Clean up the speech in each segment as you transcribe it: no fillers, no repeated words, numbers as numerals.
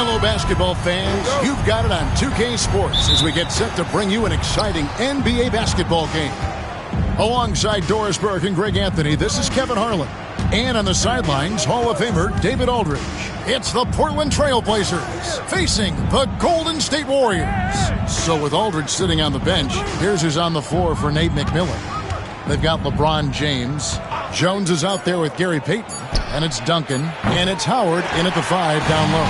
Hello, basketball fans. You've got it on 2K Sports as we get set to bring you an exciting NBA basketball game. Alongside Doris Burke and Greg Anthony, this is Kevin Harlan. And on the sidelines, Hall of Famer David Aldridge. It's the Portland Trailblazers facing the Golden State Warriors. So with Aldridge sitting on the bench, here's who's on the floor for Nate McMillan. They've got LeBron James. Jones is out there with Gary Payton. And it's Duncan. And it's Howard in at the 5 down low.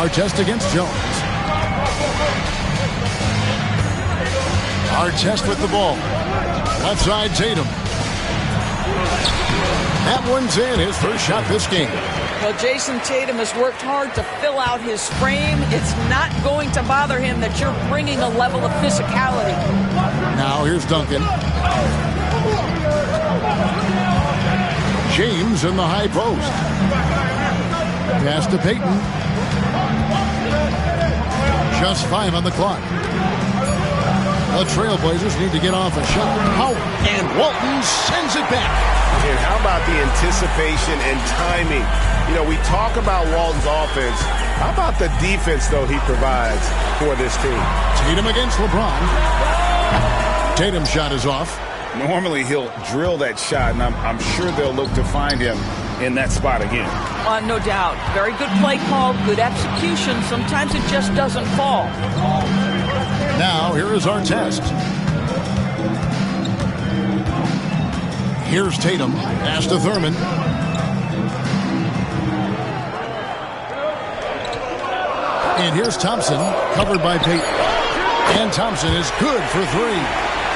Artest against Jones. Artest with the ball. Left side, Tatum. That one's in, his first shot this game. Well, Jason Tatum has worked hard to fill out his frame. It's not going to bother him that you're bringing a level of physicality. Now here's Duncan. James in the high post. Pass to Payton. Just 5 on the clock. The Trailblazers need to get off a shot. Howard and Walton sends it back. And how about the anticipation and timing? You know, we talk about Walton's offense. How about the defense, though, he provides for this team? Tatum against LeBron. Tatum's shot is off. Normally, he'll drill that shot, and I'm sure they'll look to find him in that spot again. No doubt. Very good play call, good execution. Sometimes it just doesn't fall. Now, here is our test. Here's Tatum. Pass to Thurman. And here's Thompson, covered by Payton. And Thompson is good for 3.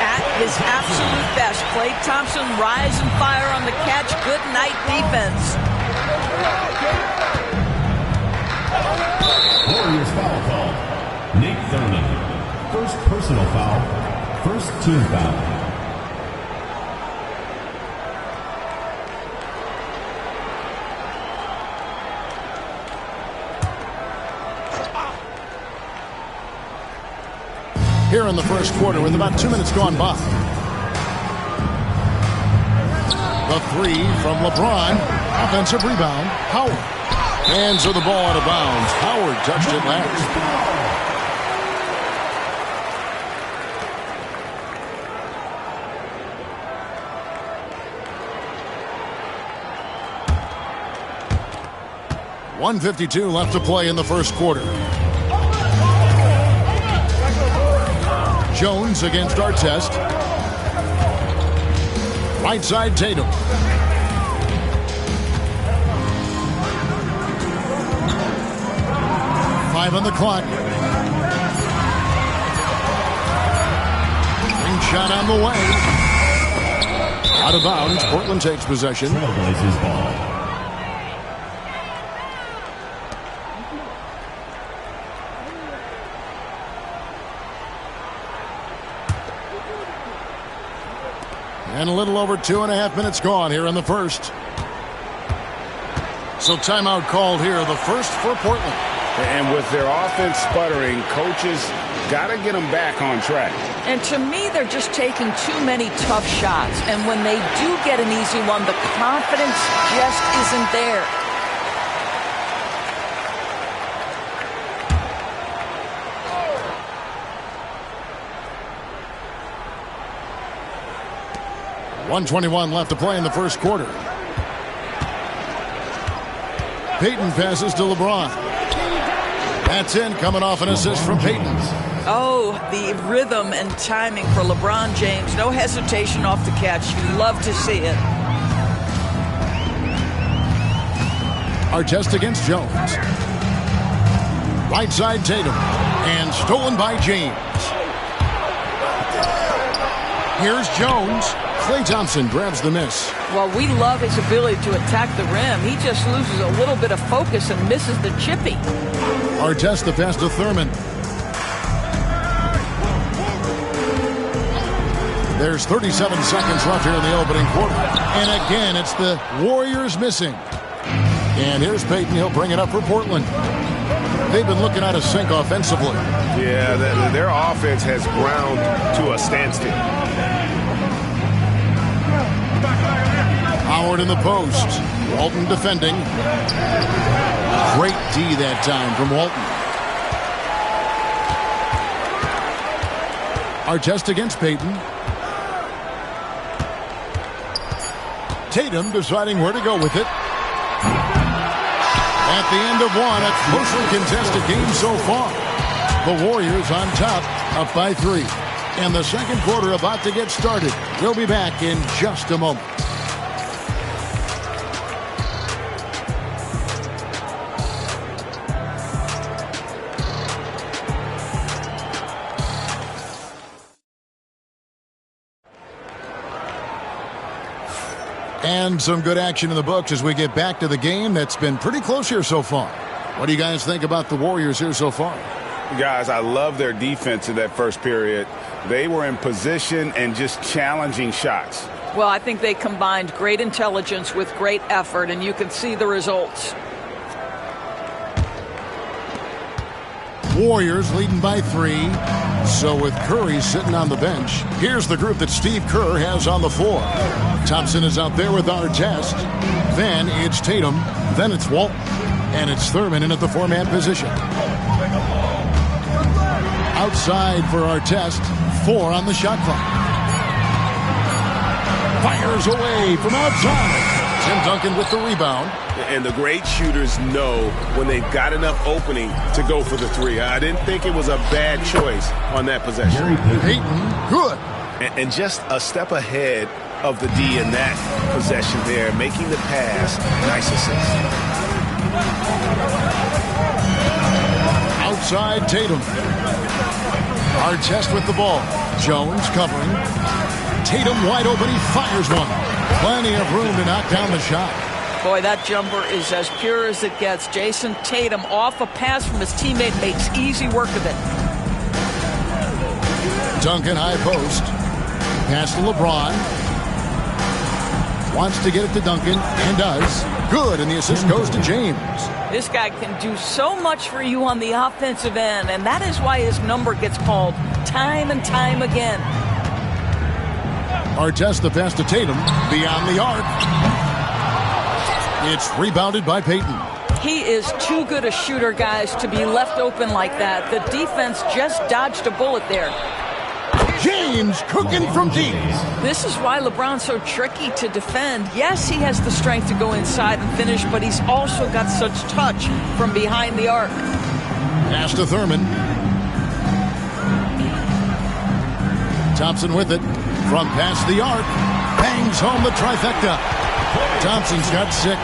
At his absolute best. Klay Thompson, rise and fire on the catch. Good night defense. Warriors foul call. Nate Thurman. First personal foul. First team foul. Here in the first quarter with about 2 minutes gone by. The 3 from LeBron. Offensive rebound. Howard. Hands of the ball out of bounds. Howard touched it last. .152 left to play in the first quarter. Jones against Artest. Right side, Tatum. Five on the clock. Ring shot on the way. Out of bounds. Portland takes possession. Trailblazers ball. And a little over 2.5 minutes gone here in the first. So timeout called here, the first for Portland. And with their offense sputtering, coaches got to get them back on track. And to me, they're just taking too many tough shots. And when they do get an easy one, the confidence just isn't there. .121 left to play in the first quarter. Payton passes to LeBron. That's in, coming off an assist from Payton. Oh, the rhythm and timing for LeBron James. No hesitation off the catch. You love to see it. Artest against Jones. Right side, Tatum. And stolen by James. Here's Jones. Klay Thompson grabs the miss. Well, we love his ability to attack the rim. He just loses a little bit of focus and misses the chippy. Artest the pass to Thurman. There's 37 seconds left here in the opening quarter. And again, it's the Warriors missing. And here's Payton. He'll bring it up for Portland. They've been looking out of sync offensively. Yeah, their offense has ground to a standstill. Howard in the post. Walton defending. Great D that time from Walton. Artest against Payton. Tatum deciding where to go with it. At the end of one, a closely contested game so far. The Warriors on top, up by 3. And the second quarter about to get started. We'll be back in just a moment. And some good action in the books as we get back to the game that's been pretty close here so far. What do you guys think about the Warriors here so far? Guys, I love their defense in that first period. They were in position and just challenging shots. Well, I think they combined great intelligence with great effort, and you can see the results. Warriors leading by 3. So with Curry sitting on the bench, here's the group that Steve Kerr has on the floor. Thompson is out there with Artest. Then it's Tatum. Then it's Walton. And it's Thurman in at the 4-man position. Outside for Artest. 4 on the shot clock. Fires away from outside. Tim Duncan with the rebound. And the great shooters know when they've got enough opening to go for the 3. I didn't think it was a bad choice on that possession. Payton, good. And just a step ahead of the D in that possession there, making the pass. Nice assist. Outside Tatum. Artest with the ball. Jones covering. Tatum wide open. He fires one. Plenty of room to knock down the shot. Boy, that jumper is as pure as it gets. Jason Tatum off a pass from his teammate makes easy work of it. Duncan high post. Pass to LeBron. Wants to get it to Duncan and does. Good, and the assist goes to James. This guy can do so much for you on the offensive end, and that is why his number gets called time and time again. Artest the pass to Tatum. Beyond the arc. It's rebounded by Payton. He is too good a shooter, guys, to be left open like that. The defense just dodged a bullet there. James cooking from deep. This is why LeBron's so tricky to defend. Yes, he has the strength to go inside and finish, but he's also got such touch from behind the arc. Pass to Thurman. Thompson with it. From past the arc. Bangs home the trifecta. Thompson's got 6.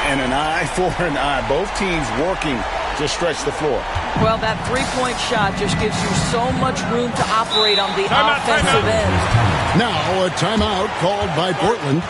And an eye for an eye. Both teams working to stretch the floor. Well, that three-point shot just gives you so much room to operate on the offensive end. Now a timeout called by Portland.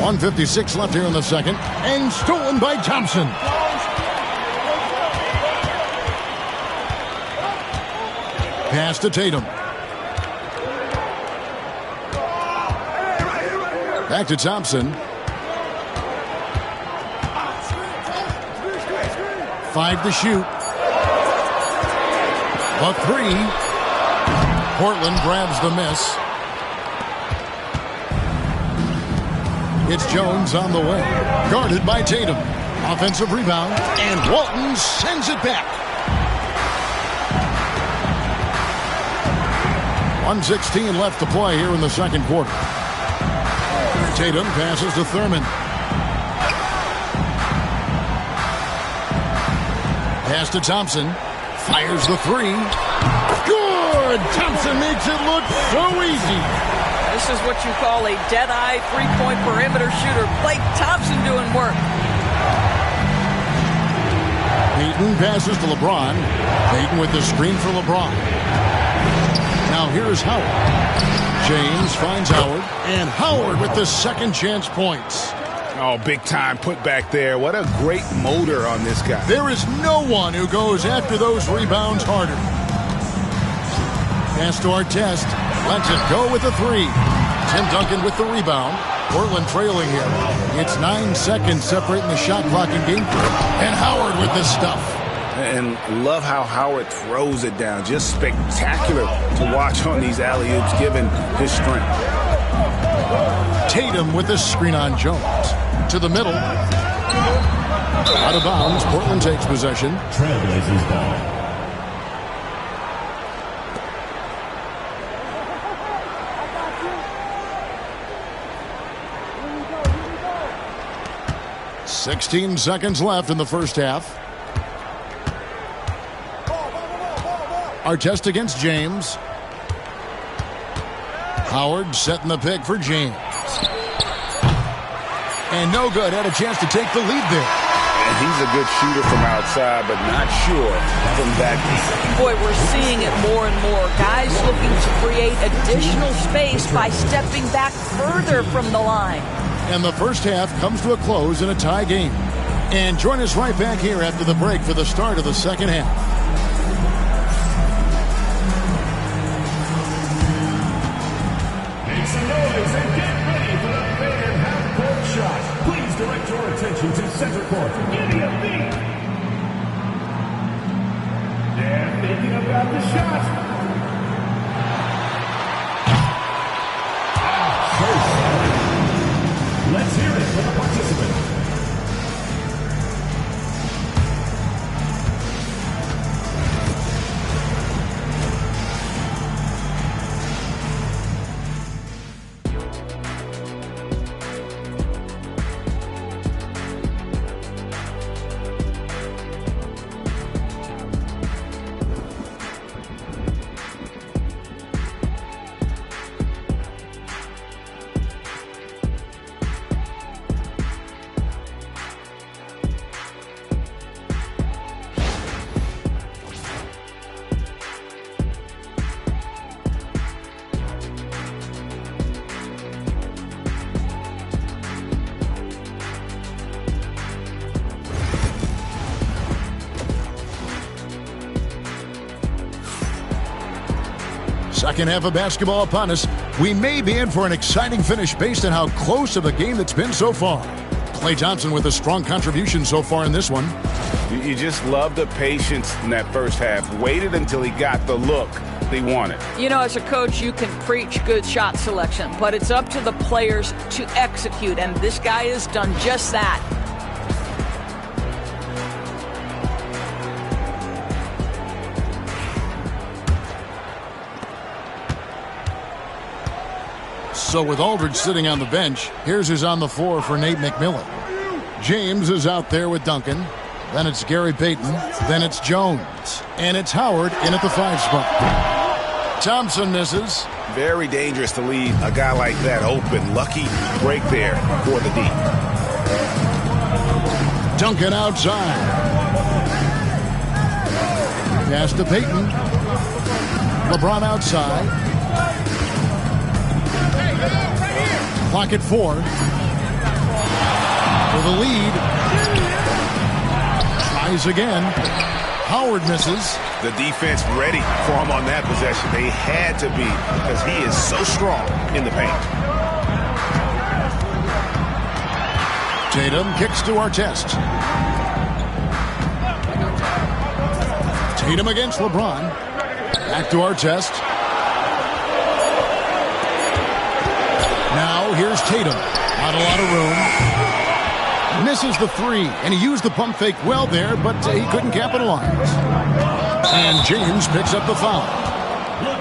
1:56 left here in the second. And stolen by Thompson. Pass to Tatum. Back to Thompson. 5 to shoot. The 3. Portland grabs the miss. It's Jones on the way. Guarded by Tatum. Offensive rebound. And Walton sends it back. 1:16 left to play here in the second quarter. Tatum passes to Thurman. Pass to Thompson. Fires the 3. Good! Thompson makes it look so easy. This is what you call a dead-eye three-point perimeter shooter. Klay Thompson doing work. Payton passes to LeBron. Payton with the screen for LeBron. Now here's Howard. James finds Howard. And Howard with the second chance points. Oh, big time put back there. What a great motor on this guy. There is no one who goes after those rebounds harder. Pass to Artest. Lets it go with the 3. Tim Duncan with the rebound. Portland trailing here. It's 9 seconds separating the shot clock and game. And Howard with the stuff. And love how Howard throws it down. Just spectacular to watch on these alley-oops, given his strength. Tatum with the screen on Jones. To the middle. Out of bounds. Portland takes possession. Trailblazers ball. "16 seconds left in the first half. Artest against James. Howard setting the pick for James. And no good. Had a chance to take the lead there. And he's a good shooter from outside, but not sure from that deep. Boy, we're seeing it more and more. Guys looking to create additional space by stepping back further from the line. And the first half comes to a close in a tie game. And join us right back here after the break for the start of the second half. Make some noise and get ready for the fan half-court shot. Please direct your attention to center court. Give me a beat. They're thinking about the shot. Let's hear it for the participant. Second half of basketball upon us. We may be in for an exciting finish based on how close of a game it's been so far. Klay Thompson with a strong contribution so far in this one. You just love the patience in that first half. Waited until he got the look they wanted. You know, as a coach, you can preach good shot selection, but it's up to the players to execute, and this guy has done just that. So with Aldridge sitting on the bench, here's who's on the floor for Nate McMillan. James is out there with Duncan. Then it's Gary Payton. Then it's Jones. And it's Howard in at the 5 spot. Thompson misses. Very dangerous to leave a guy like that open. Lucky break there for the D. Duncan outside. Pass to Payton. LeBron outside. Clock at 4. for the lead. Tries again. Howard misses. The defense ready for him on that possession. They had to be because he is so strong in the paint. Tatum kicks to Artest. Tatum against LeBron. Back to Artest. Now here's Tatum. Not a lot of room. Misses the three, and he used the pump fake well there, but he couldn't capitalize. And James picks up the foul.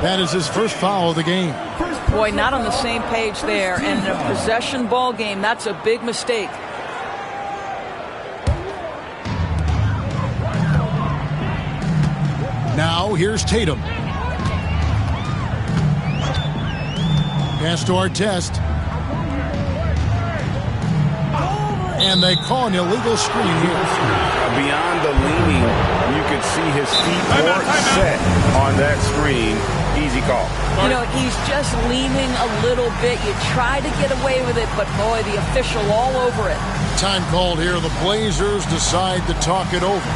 That is his first foul of the game. Boy, not on the same page there. And in a possession ball game, that's a big mistake. Now here's Tatum. Pass to Artest. And they call an illegal screen here. Beyond the leaning, you could see his feet weren't set on that screen. Easy call. You know, he's just leaning a little bit. You try to get away with it, but boy, the official all over it. Time called here. The Blazers decide to talk it over.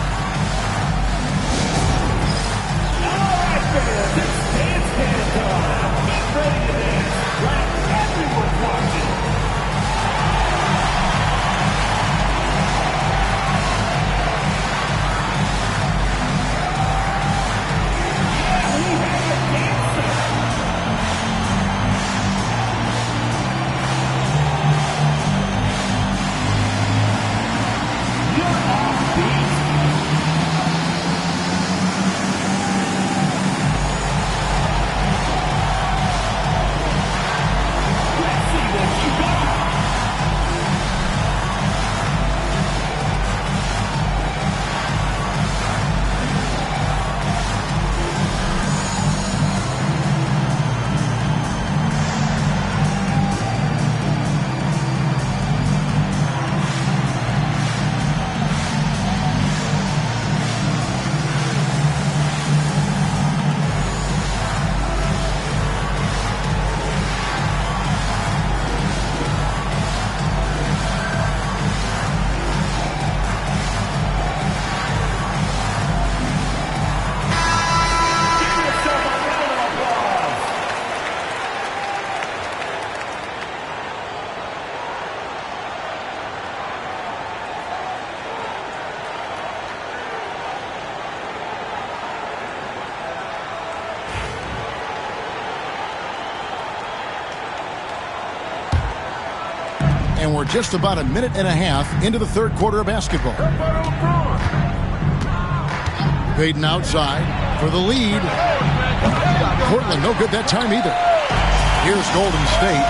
And we're just about a minute and a half into the third quarter of basketball. Payton outside for the lead. Portland no good that time either. Here's Golden State.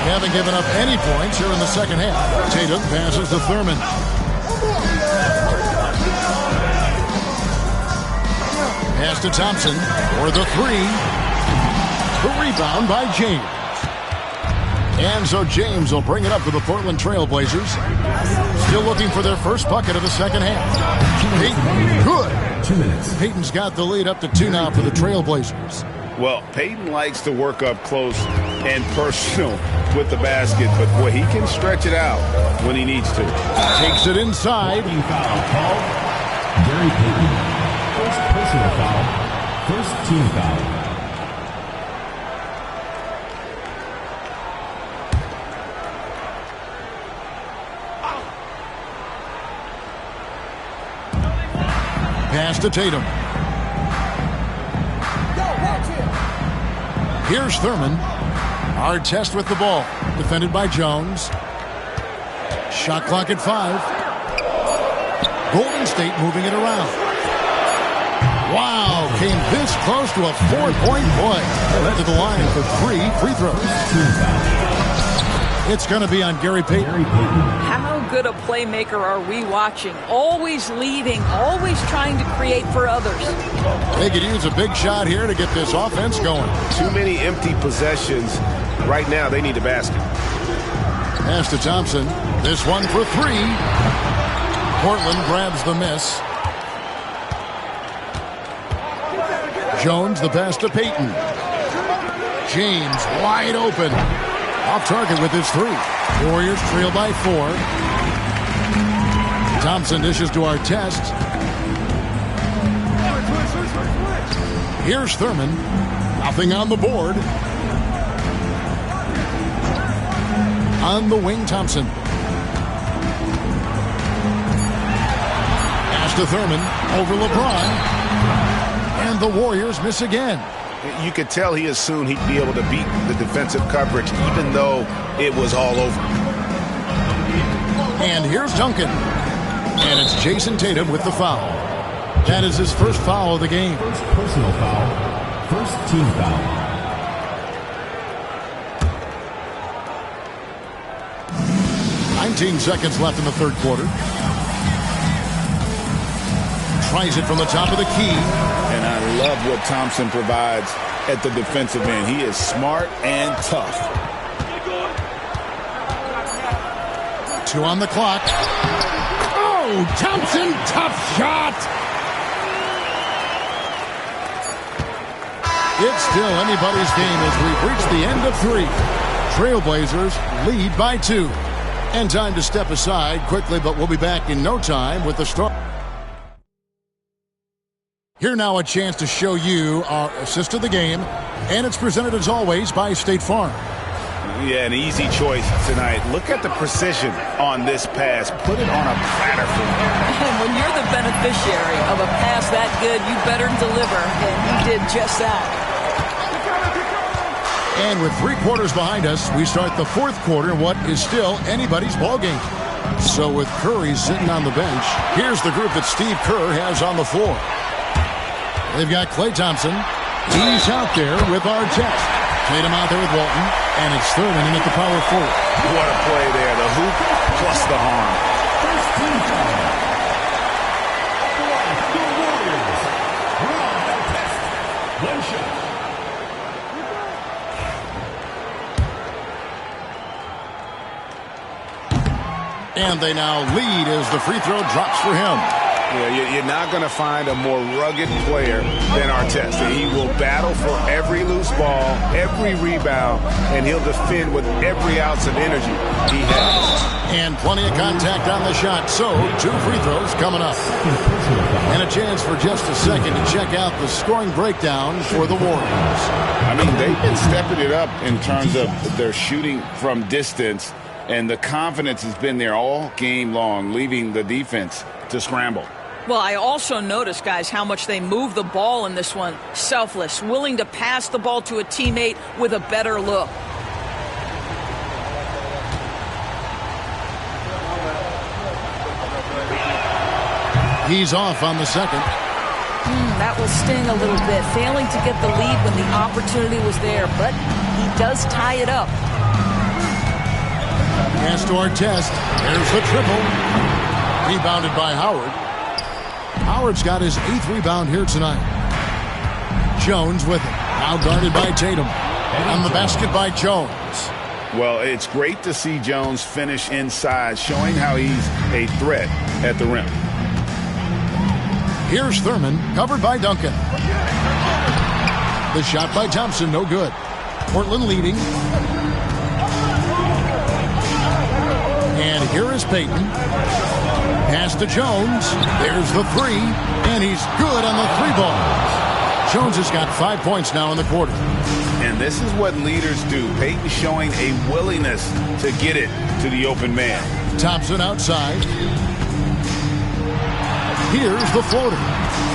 They haven't given up any points here in the second half. Tatum passes to Thurman. Pass to Thompson for the three. The rebound by James. And so James will bring it up for the Portland Trail Blazers. Still looking for their first bucket of the second half. Payton, good. 2 minutes. Payton's got the lead up to 2 now for the Trail Blazers. Well, Payton likes to work up close and personal with the basket, but boy, he can stretch it out when he needs to. Takes it inside. Foul called. Gary Payton. First personal foul. First team foul. Pass to Tatum. Here's Thurman. Artest with the ball. Defended by Jones. Shot clock at 5. Golden State moving it around. Wow, came this close to a 4-point play. They led to the line for 3 free throws. It's going to be on Gary Payton. How good a playmaker are we watching? Always leading, always trying to create for others. They could use a big shot here to get this offense going. Too many empty possessions. Right now, they need a basket. Pass to Thompson. This one for 3. Portland grabs the miss. Jones, the pass to Payton. James wide open. Off target with his 3. Warriors trail by 4. Thompson dishes to Artest. Here's Thurman. Nothing on the board. On the wing, Thompson. Pass to Thurman. Over LeBron. And the Warriors miss again. You could tell he assumed he'd be able to beat the defensive coverage, even though it was all over. And here's Duncan. And it's Jason Tatum with the foul. That is his first foul of the game. First personal foul. First team foul. Seconds left in the third quarter. Tries it from the top of the key. And I love what Thompson provides at the defensive end. He is smart and tough. 2 on the clock. Oh, Thompson, tough shot. It's still anybody's game as we've reached the end of 3. Trailblazers lead by 2. And time to step aside quickly, but we'll be back in no time with the start. Here now a chance to show you our assist of the game, and it's presented as always by State Farm. Yeah, an easy choice tonight. Look at the precision on this pass. Put it on a platter for him. And when you're the beneficiary of a pass that good, you better deliver, and he did just that. And with 3 quarters behind us, we start the fourth quarter in what is still anybody's ballgame. So with Curry sitting on the bench, here's the group that Steve Kerr has on the floor. They've got Klay Thompson. He's out there with Artest. Tatum out there with Walton. And it's Thurman in at the power forward. What a play there. The hoop plus the arm. First team foul. The Warriors. Artest. 1 shot. And they now lead as the free throw drops for him. Yeah, you're not going to find a more rugged player than Artest. He will battle for every loose ball, every rebound, and he'll defend with every ounce of energy he has. And plenty of contact on the shot, so 2 free throws coming up. And a chance for just a second to check out the scoring breakdown for the Warriors. I mean, they've been stepping it up in terms of their shooting from distance, and the confidence has been there all game long, leaving the defense to scramble. Well, I also noticed, guys, how much they move the ball in this one. Selfless, willing to pass the ball to a teammate with a better look. He's off on the second. That will sting a little bit. Failing to get the lead when the opportunity was there, but he does tie it up. Pass to Artest. There's the triple. Rebounded by Howard. Howard's got his 8th rebound here tonight. Jones with it. Now guarded by Tatum. On the basket by Jones. Well, it's great to see Jones finish inside, showing how he's a threat at the rim. Here's Thurman, covered by Duncan. The shot by Thompson, no good. Portland leading. And here is Payton. Pass to Jones. There's the 3. And he's good on the 3 ball. Jones has got 5 points now in the quarter. And this is what leaders do. Payton showing a willingness to get it to the open man. Thompson outside. Here's the floater.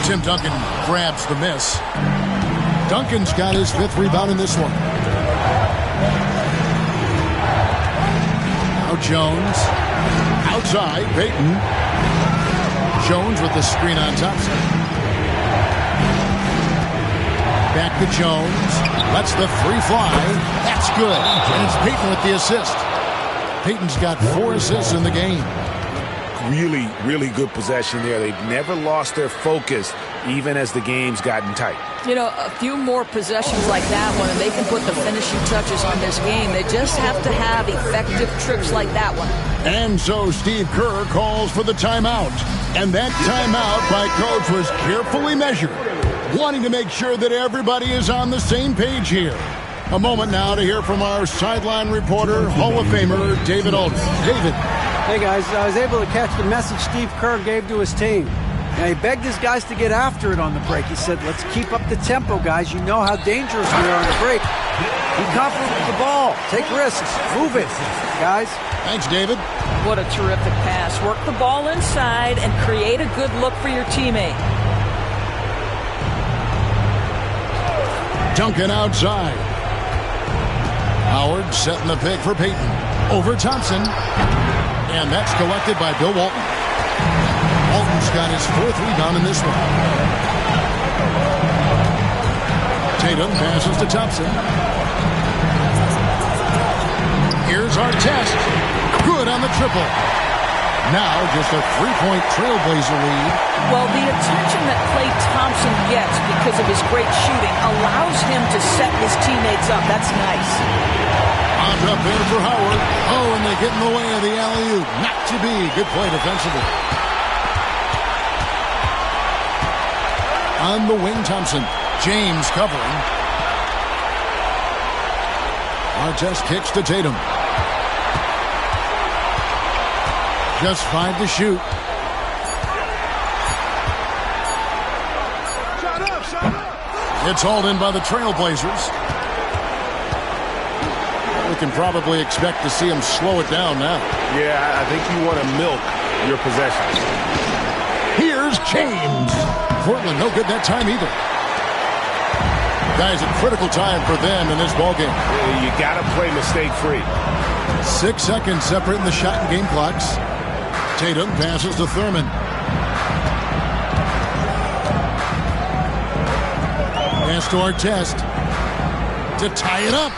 Tim Duncan grabs the miss. Duncan's got his 5th rebound in this one. Now Jones. Outside, Payton. Jones with the screen on Thompson. Back to Jones. Lets the 3 fly. That's good. And it's Payton with the assist. Payton's got 4 assists in the game. Really, really good possession there. They've never lost their focus, even as the game's gotten tight. You know, a few more possessions like that one, and they can put the finishing touches on this game. They just have to have effective trips like that one. And so Steve Kerr calls for the timeout. And that timeout by Coach was carefully measured, wanting to make sure that everybody is on the same page here. A moment now to hear from our sideline reporter, Hall of Famer David Aldridge. David. Hey, guys. I was able to catch the message Steve Kerr gave to his team. Now, he begged his guys to get after it on the break. He said, let's keep up the tempo, guys. You know how dangerous we are on the break. Be confident with the ball. Take risks. Move it, guys. Thanks, David. What a terrific pass. Work the ball inside and create a good look for your teammate. Duncan outside. Howard setting the pick for Peyton. Over Thompson. And that's collected by Bill Walton. Walton's got his 4th rebound in this one. Tatum passes to Thompson. Here's our test. Good on the triple. Now just a 3-point Trailblazer lead. Well, the attention that Klay Thompson gets because of his great shooting allows him to set his teammates up. That's nice. On up in for Howard. Oh, and they get in the way of the alley-oop. Not to be. Good play defensively. On the wing, Thompson. James covering. Artest kicks to Tatum. Just 5 to shoot. It's hauled in by the Trailblazers. We can probably expect to see him slow it down now. Yeah, I think you want to milk your possessions. Here's James. Portland no good that time either. Guys, a critical time for them in this ballgame. Yeah, you got to play mistake-free. 6 seconds separating the shot and game clocks. Tatum passes to Thurman. Pass to Artest to tie it up.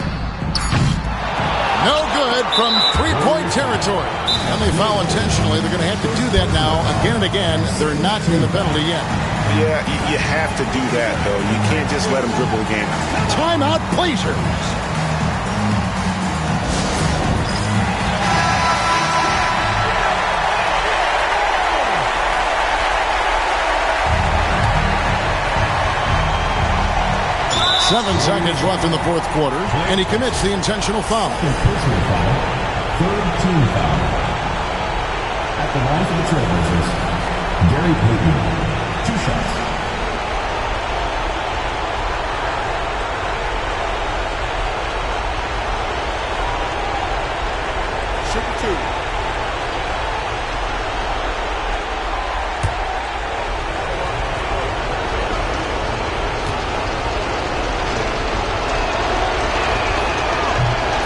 No good from 3-point territory. And they foul intentionally. They're going to have to do that now again and again. They're not in the penalty yet. Yeah, you have to do that, though. You can't just let them dribble again. Timeout, Blazers. Seven seconds left in the 4th quarter, and he commits the intentional foul. Personal foul. 3rd team foul. At the line for the Trailblazers, Gary Payton. 2 shots.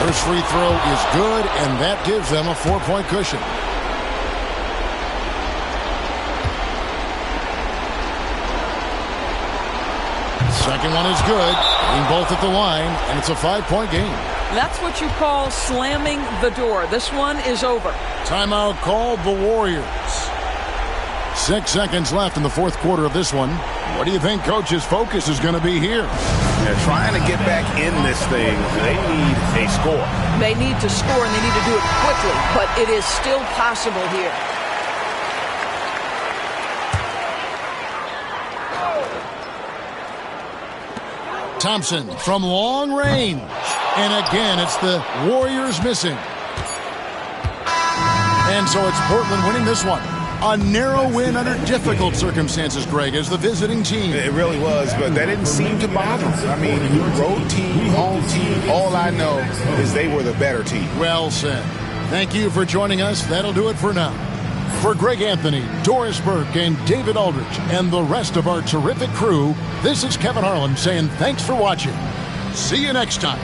First free throw is good, and that gives them a 4-point cushion. Second one is good. Being both at the line, and it's a 5-point game. That's what you call slamming the door. This one is over. Timeout called the Warriors. 6 seconds left in the 4th quarter of this one. What do you think Coach's focus is going to be here? They're trying to get back in this thing. They need a score. They need to score, and they need to do it quickly, but it is still possible here. Thompson from long range. And again, it's the Warriors missing. And so it's Portland winning this one. A narrow win under difficult circumstances, Greg, as the visiting team. It really was, but that didn't seem to bother them. I mean, road team, home team, all I know is they were the better team. Well said. Thank you for joining us. That'll do it for now. For Greg Anthony, Doris Burke, and David Aldridge, and the rest of our terrific crew, this is Kevin Harlan saying thanks for watching. See you next time.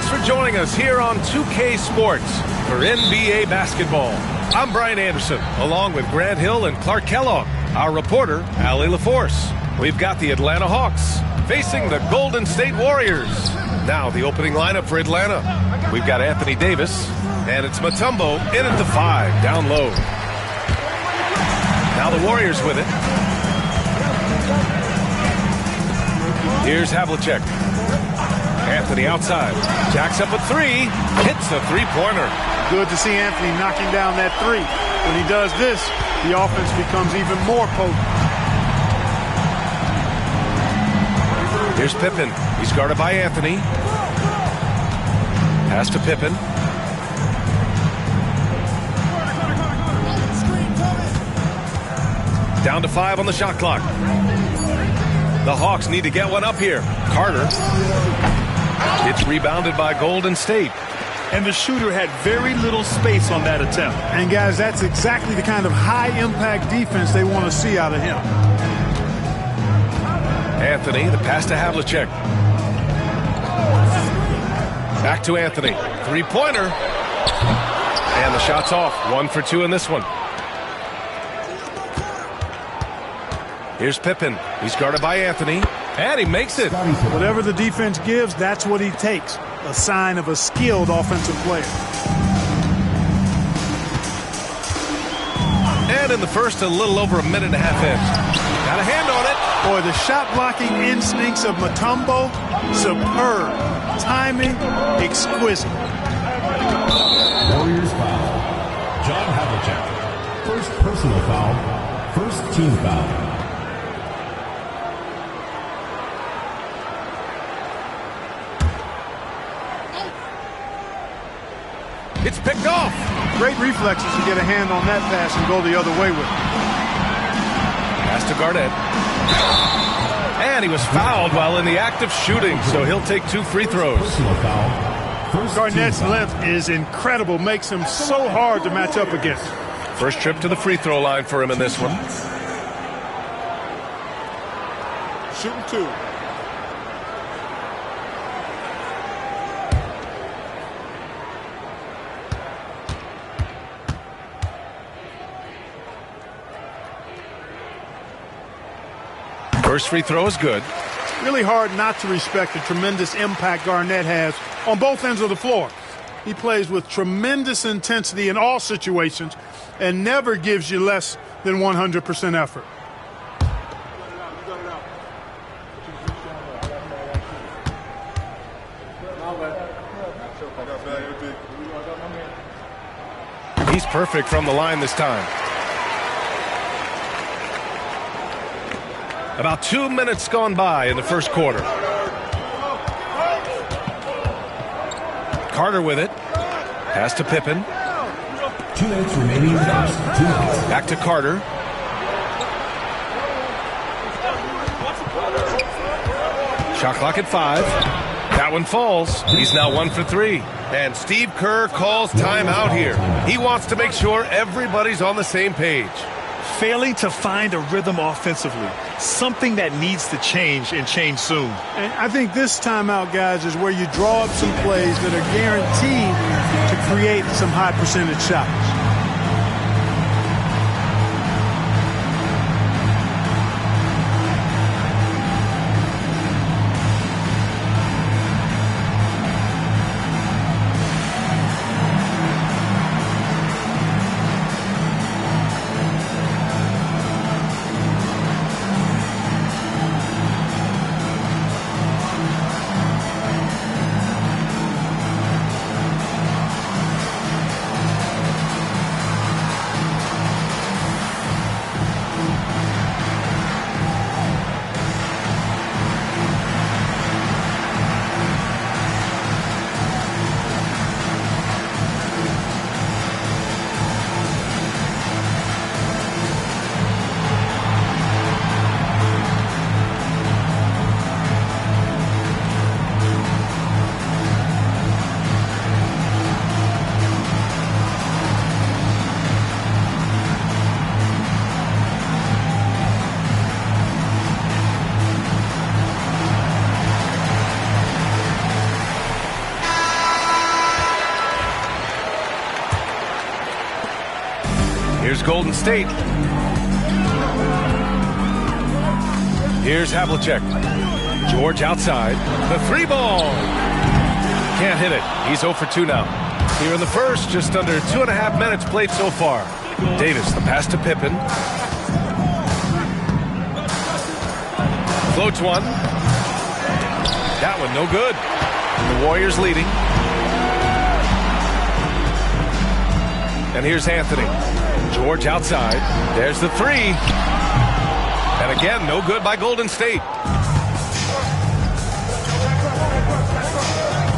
Thanks for joining us here on 2K Sports for NBA basketball. I'm Brian Anderson, along with Grant Hill and Clark Kellogg. Our reporter, Allie LaForce. We've got the Atlanta Hawks facing the Golden State Warriors. Now the opening lineup for Atlanta. We've got Anthony Davis, and it's Mutombo in at the 5, down low. Now the Warriors with it. Here's Havlicek. Anthony outside. Jacks up a 3. Hits a three-pointer. Good to see Anthony knocking down that 3. When he does this, the offense becomes even more potent. Here's Pippen. He's guarded by Anthony. Pass to Pippen. Down to 5 on the shot clock. The Hawks need to get one up here. Carter. It's rebounded by Golden State. And the shooter had very little space on that attempt. And guys, that's exactly the kind of high-impact defense they want to see out of him. Anthony, the pass to Havlicek. Back to Anthony. Three-pointer. And the shot's off. 1 for 2 in this one. Here's Pippen. He's guarded by Anthony. And he makes it. Whatever the defense gives, that's what he takes. A sign of a skilled offensive player. And in the first, a little over a minute and a half in. Got a hand on it. Boy, the shot-blocking instincts of Mutombo, superb. Timing, exquisite. Warriors foul. John Havlicek. First personal foul. First team foul. It's picked off. Great reflexes to get a hand on that pass and go the other way with it. Pass to Garnett. And he was fouled while in the act of shooting, so he'll take 2 free throws. Personal foul. First Garnett's team foul. length is incredible, makes him so hard to match up against. First trip to the free throw line for him in this one. Shooting 2. First free throw is good. Really hard not to respect the tremendous impact Garnett has on both ends of the floor. He plays with tremendous intensity in all situations and never gives you less than 100% effort. He's perfect from the line this time. About 2 minutes gone by in the first quarter. Carter with it. Pass to Pippen. 2 minutes remaining in the first. 2 minutes. Back to Carter. Shot clock at 5. That one falls. He's now 1 for 3. And Steve Kerr calls timeout here. He wants to make sure everybody's on the same page. Failing to find a rhythm offensively, something that needs to change and change soon. And I think this timeout, guys, is where you draw up some plays that are guaranteed to create some high percentage shots. Golden State. Here's Havlicek. George outside. The 3-ball. Can't hit it. He's 0 for 2 now. Here in the first, just under 2.5 minutes played so far. Davis, the pass to Pippen. Floats one. That one no good. The Warriors leading. And here's Anthony. George outside. There's the 3. And again, no good by Golden State.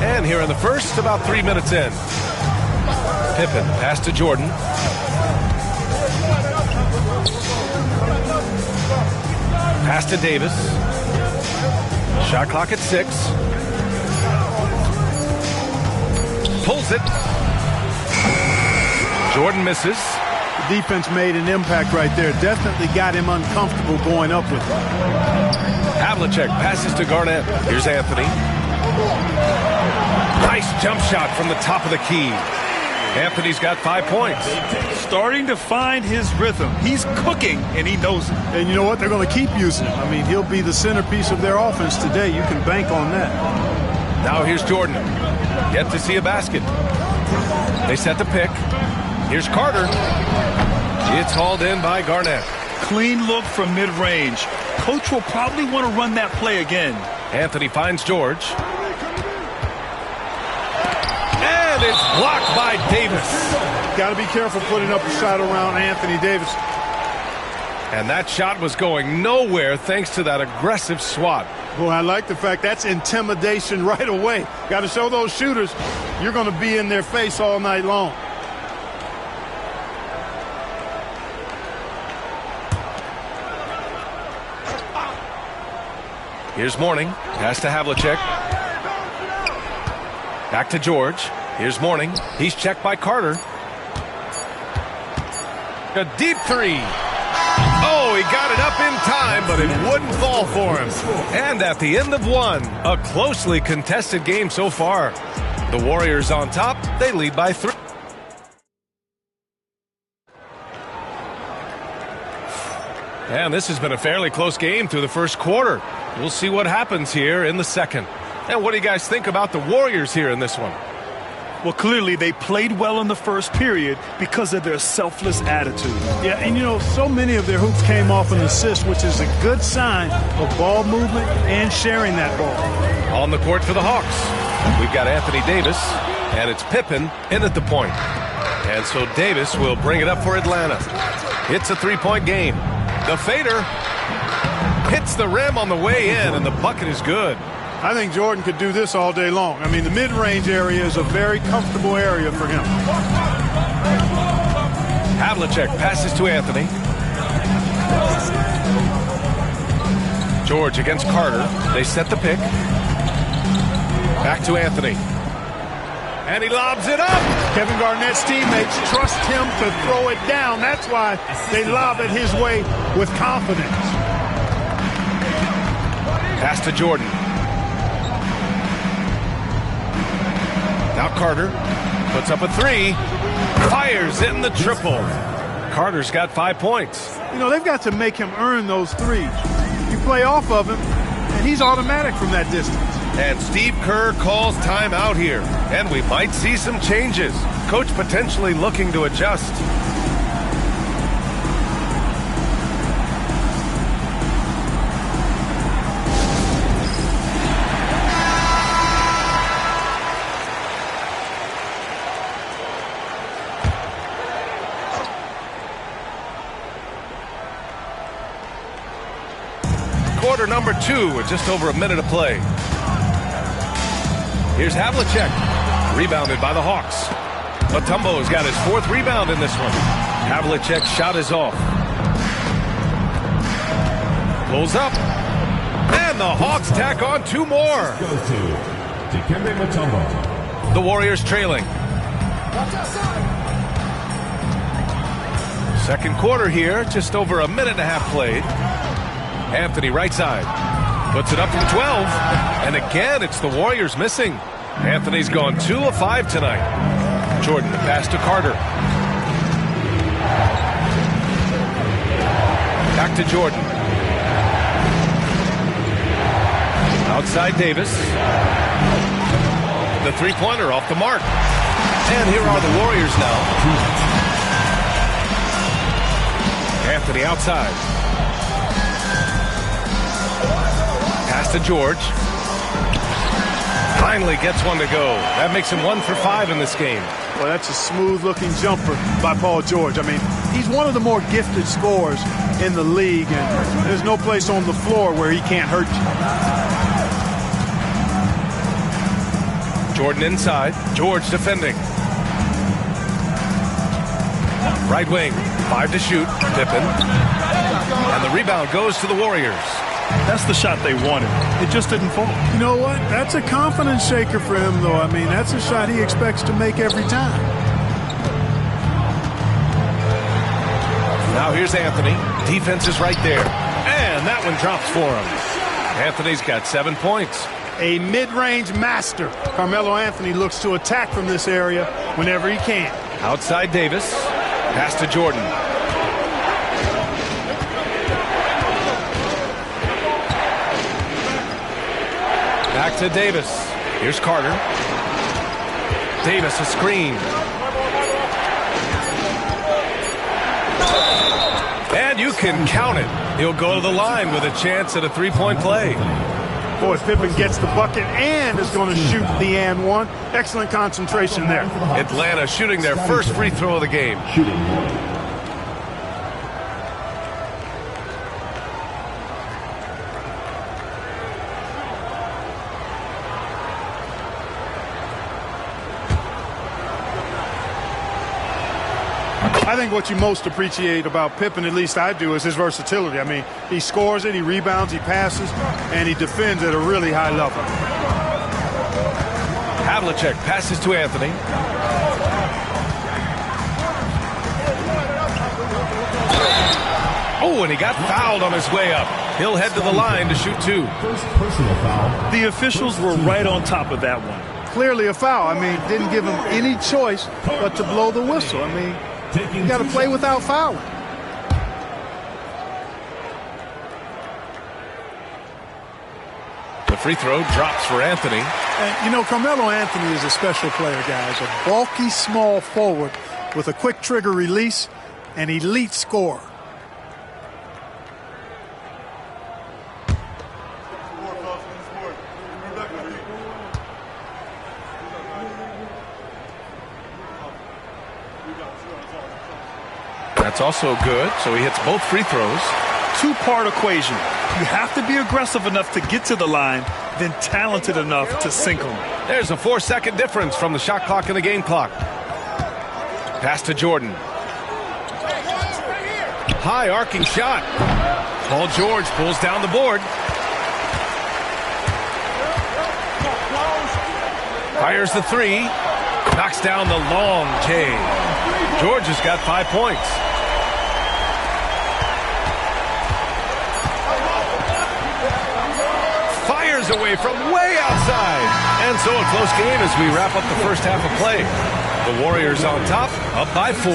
And here in the first, about 3 minutes in. Pippen, pass to Jordan. Pass to Davis. Shot clock at 6. Pulls it. Jordan misses. The defense made an impact right there. Definitely got him uncomfortable going up with it. Havlicek passes to Garnett. Here's Anthony. Nice jump shot from the top of the key. Anthony's got 5 points. Starting to find his rhythm. He's cooking, and he knows it. And you know what? They're going to keep using him. I mean, he'll be the centerpiece of their offense today. You can bank on that. Now here's Jordan. Yet to see a basket. They set the pick. Here's Carter. It's hauled in by Garnett. Clean look from mid-range. Coach will probably want to run that play again. Anthony finds George. And it's blocked by Davis. Got to be careful putting up a shot around Anthony Davis. And that shot was going nowhere thanks to that aggressive swat. Boy, I like the fact that's intimidation right away. Got to show those shooters you're going to be in their face all night long. Here's Mourning. Pass to Havlicek. Back to George. Here's Mourning. He's checked by Carter. A deep 3. Oh, he got it up in time, but it wouldn't fall for him. And at the end of 1, a closely contested game so far. The Warriors on top. They lead by 3. And this has been a fairly close game through the first quarter. We'll see what happens here in the second. And what do you guys think about the Warriors here in this one? Well, clearly they played well in the first period because of their selfless attitude. Yeah, and you know, so many of their hoops came off an assist, which is a good sign of ball movement and sharing that ball. On the court for the Hawks, we've got Anthony Davis, and it's Pippen in at the point. And so Davis will bring it up for Atlanta. It's a 3-point game. The fader hits the rim on the way in, and the bucket is good. I think Jordan could do this all day long. I mean, the mid-range area is a very comfortable area for him. Havlicek passes to Anthony. George against Carter. They set the pick. Back to Anthony. And he lobs it up. Kevin Garnett's teammates trust him to throw it down. That's why they lob it his way with confidence. Pass to Jordan. Now Carter puts up a 3. Fires in the triple. Carter's got 5 points. You know, they've got to make him earn those threes. You play off of him, and he's automatic from that distance. And Steve Kerr calls timeout here. And we might see some changes. Coach potentially looking to adjust. Quarter number 2 with just over a minute of play. Here's Havlicek. Rebounded by the Hawks. Mutombo's got his 4th rebound in this one. Havlicek's shot is off. Pulls up. And the Hawks tack on 2 more. The Warriors trailing. Second quarter here, just over a minute and a half played. Anthony right side. Puts it up from 12. And again, it's the Warriors missing. Anthony's gone 2 of 5 tonight. Jordan, the pass to Carter. Back to Jordan. Outside Davis. The three-pointer off the mark. And here are the Warriors now. Anthony outside. Pass to George. Finally gets one to go. That makes him 1 for 5 in this game. Well, that's a smooth-looking jumper by Paul George. I mean, he's one of the more gifted scorers in the league, and there's no place on the floor where he can't hurt you. Jordan inside. George defending. Right wing. 5 to shoot. Pippen. And the rebound goes to the Warriors. That's the shot they wanted. It just didn't fall. You know what? That's a confidence shaker for him, though. I mean, that's a shot he expects to make every time. Now here's Anthony. Defense is right there. And that one drops for him. Anthony's got 7 points. A mid-range master. Carmelo Anthony looks to attack from this area whenever he can. Outside Davis. Pass to Jordan. Back to Davis. Here's Carter. Davis a screen. And you can count it. He'll go to the line with a chance at a three-point play. Boy, Pippen gets the bucket and is going to shoot the and one. Excellent concentration there. Atlanta shooting their first free throw of the game. I think what you most appreciate about Pippen, at least I do, is his versatility. I mean, he scores it, he rebounds, he passes, and he defends at a really high level. Havlicek passes to Anthony. Oh, and he got fouled on his way up. He'll head to the line to shoot 2. First personal foul. The officials were right on top of that one. Clearly a foul. I mean, didn't give him any choice but to blow the whistle. I mean, you got to play without fouling. The free throw drops for Anthony. And, you know, Carmelo Anthony is a special player, guys. A bulky, small forward with a quick trigger release, an elite scorer. That's also good, so he hits both free throws. Two-part equation. You have to be aggressive enough to get to the line, then talented enough to sink them. There's a 4-second difference from the shot clock and the game clock. Pass to Jordan. High arcing shot. Paul George pulls down the board. Fires the 3. Knocks down the long J. George has got 5 points. Fires away from way outside. And so a close game as we wrap up the first half of play. The Warriors on top, up by 4.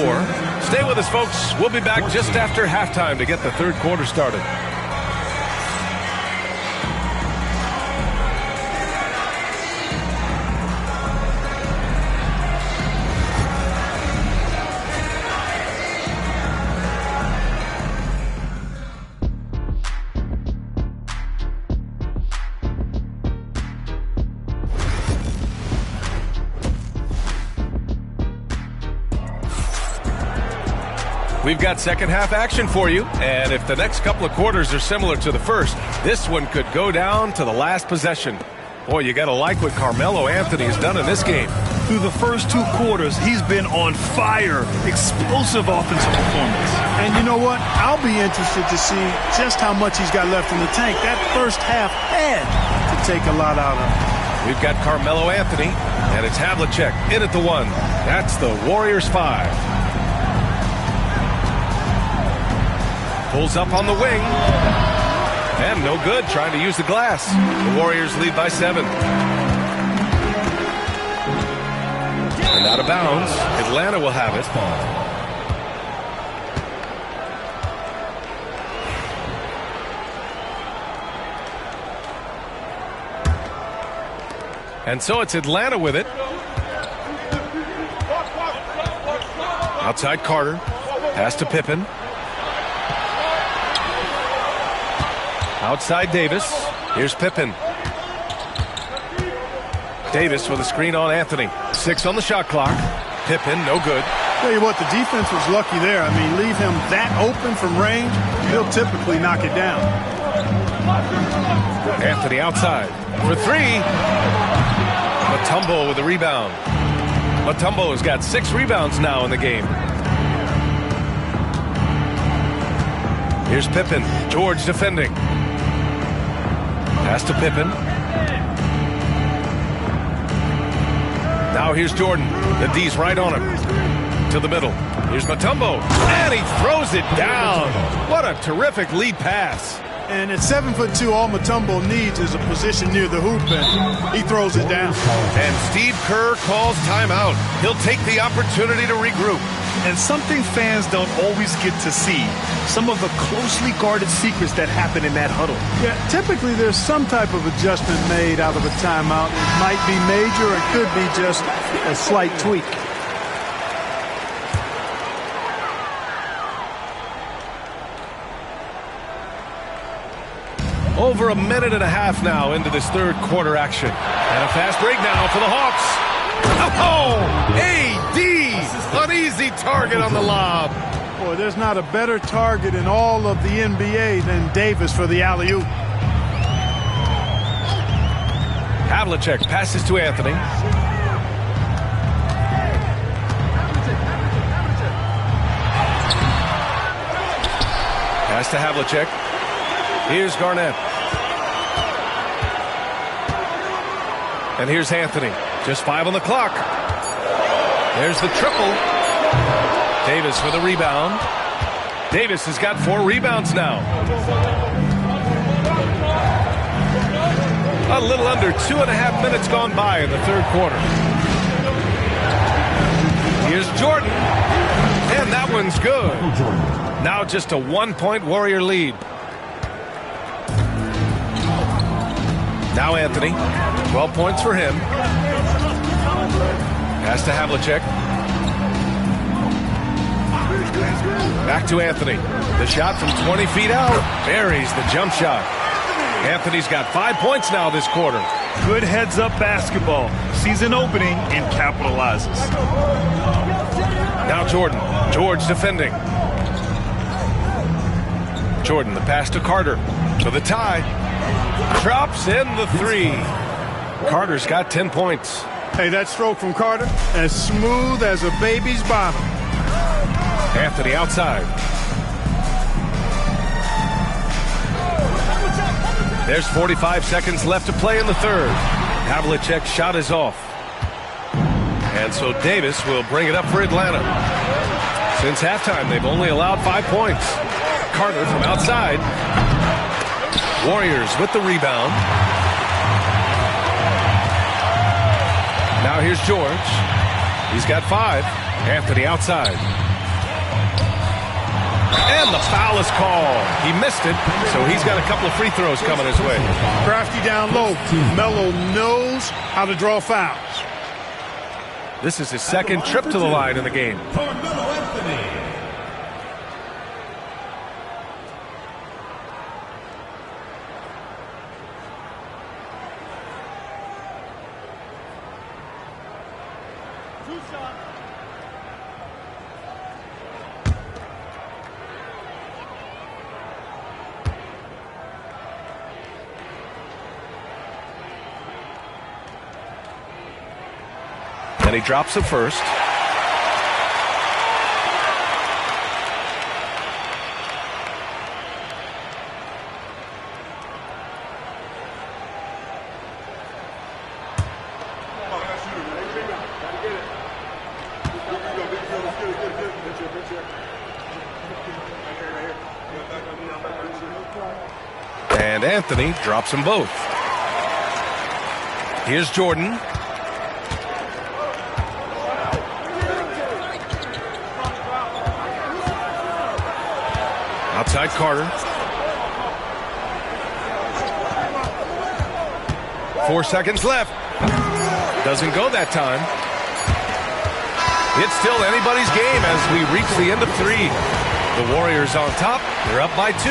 Stay with us, folks. We'll be back just after halftime to get the third quarter started. We've got second half action for you, and if the next couple of quarters are similar to the first, this one could go down to the last possession. Boy, you got to like what Carmelo Anthony has done in this game. Through the first 2 quarters, he's been on fire. Explosive offensive performance. And you know what? I'll be interested to see just how much he's got left in the tank. That first half had to take a lot out of him. We've got Carmelo Anthony, and it's Havlicek in at the 1. That's the Warriors 5. Pulls up on the wing. And no good, trying to use the glass. The Warriors lead by 7. And out of bounds, Atlanta will have it. And so it's Atlanta with it. Outside Carter. Pass to Pippen. Outside Davis. Here's Pippen. Davis with a screen on Anthony. 6 on the shot clock. Pippen, no good. Tell you what, the defense was lucky there. I mean, leave him that open from range, he'll typically knock it down. Anthony outside for 3. Mutombo with a rebound. Mutombo has got 6 rebounds now in the game. Here's Pippen. George defending. Pass to Pippen. Now here's Jordan. The D's right on him. To the middle. Here's Mutombo. And he throws it down. What a terrific lead pass. And at 7'2", all Mutombo needs is a position near the hoop, and he throws it down. And Steve Kerr calls timeout. He'll take the opportunity to regroup. And something fans don't always get to see, some of the closely guarded secrets that happen in that huddle. Yeah, typically there's some type of adjustment made out of a timeout. It might be major, or it could be just a slight tweak. Over a minute and a half now into this third quarter action. And a fast break now for the Hawks. Oh, A.D. An easy target on the lob. Boy, there's not a better target in all of the NBA than Davis for the alley-oop. Havlicek passes to Anthony. Pass to Havlicek. Here's Garnett. And here's Anthony. Just 5 on the clock. There's the triple. Davis for the rebound. Davis has got 4 rebounds now. A little under 2.5 minutes gone by in the third quarter. Here's Jordan. And that one's good. Now just a 1-point Warrior lead. Now Anthony. 12 points for him. Pass to Havlicek. Back to Anthony. The shot from 20 feet out. Buries the jump shot. Anthony's got 5 points now this quarter. Good heads-up basketball. Sees an opening and capitalizes. Now Jordan. George defending. Jordan, the pass to Carter. For the tie. Drops in the 3. Carter's got 10 points. Hey, that stroke from Carter, as smooth as a baby's bottom. Anthony outside. There's 45 seconds left to play in the third. Havlicek's shot is off. And so Davis will bring it up for Atlanta. Since halftime, they've only allowed 5 points. Carter from outside. Warriors with the rebound. Now here's George. He's got 5. Anthony outside. And the foul is called. He missed it, so he's got a couple of free throws coming his way. Crafty down low. Melo knows how to draw fouls. This is his second trip to the line in the game. And he drops it first. And Anthony drops them both. Here's Jordan. Outside Carter. 4 seconds left. Doesn't go that time. It's still anybody's game as we reach the end of 3. The Warriors on top. They're up by 2.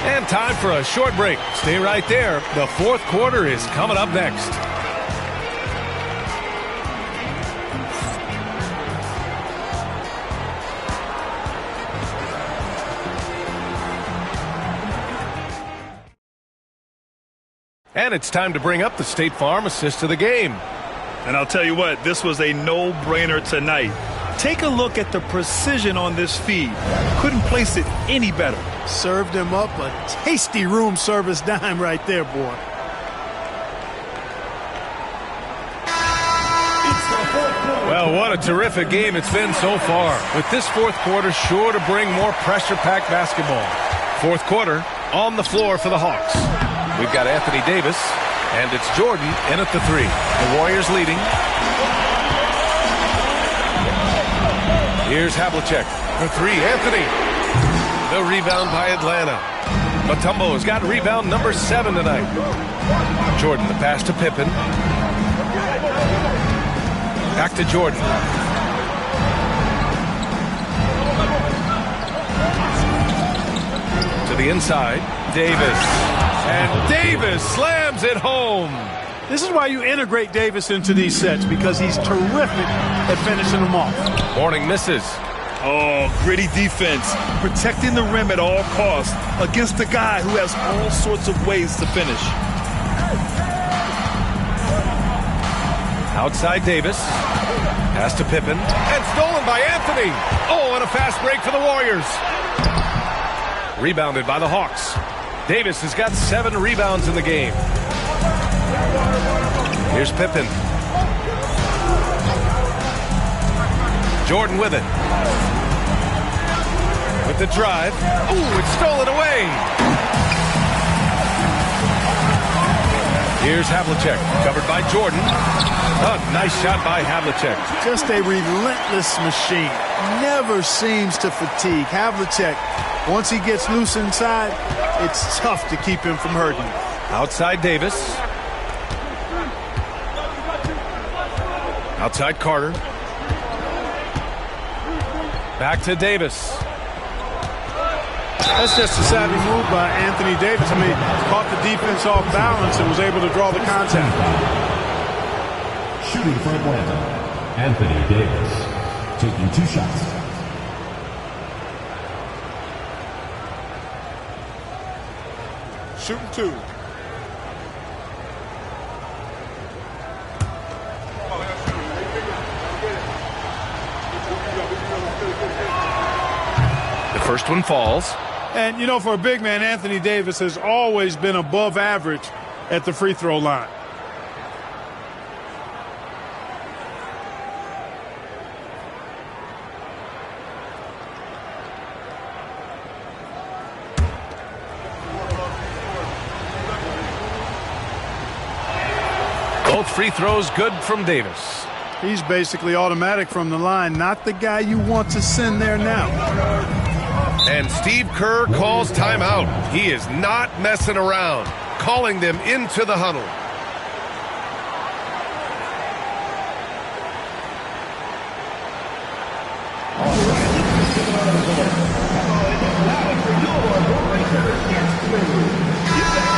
And time for a short break. Stay right there. The fourth quarter is coming up next. And it's time to bring up the State Farm assist of the game. And I'll tell you what, this was a no-brainer tonight. Take a look at the precision on this feed. Couldn't place it any better. Served him up a tasty room service dime right there, boy. Well, what a terrific game it's been so far. With this fourth quarter sure to bring more pressure-packed basketball. Fourth quarter on the floor for the Hawks. We've got Anthony Davis, and it's Jordan in at the 3. The Warriors leading. Here's Havlicek for 3. Anthony. The rebound by Atlanta. Mutombo has got rebound number 7 tonight. Jordan, the pass to Pippen. Back to Jordan. To the inside. Davis. And Davis slams it home. This is why you integrate Davis into these sets, because he's terrific at finishing them off. Mourning misses. Oh, gritty defense. Protecting the rim at all costs against a guy who has all sorts of ways to finish. Outside Davis. Pass to Pippen. And stolen by Anthony. Oh, and a fast break for the Warriors. Rebounded by the Hawks. Davis has got 7 rebounds in the game. Here's Pippen. Jordan with it. With the drive. Ooh, it's stolen away. Here's Havlicek, covered by Jordan. Oh, nice shot by Havlicek. Just a relentless machine. Never seems to fatigue. Havlicek, once he gets loose inside, it's tough to keep him from hurting. Outside Davis. Outside Carter. Back to Davis. That's just a savvy move by Anthony Davis. I mean, caught the defense off balance and was able to draw the contact. Shooting for Atlanta, Anthony Davis, taking 2 shots. Shooting 2. The first one falls. And, you know, for a big man, Anthony Davis has always been above average at the free throw line. Both free throws good from Davis. He's basically automatic from the line, not the guy you want to send there now. And Steve Kerr calls timeout. He is not messing around, calling them into the huddle.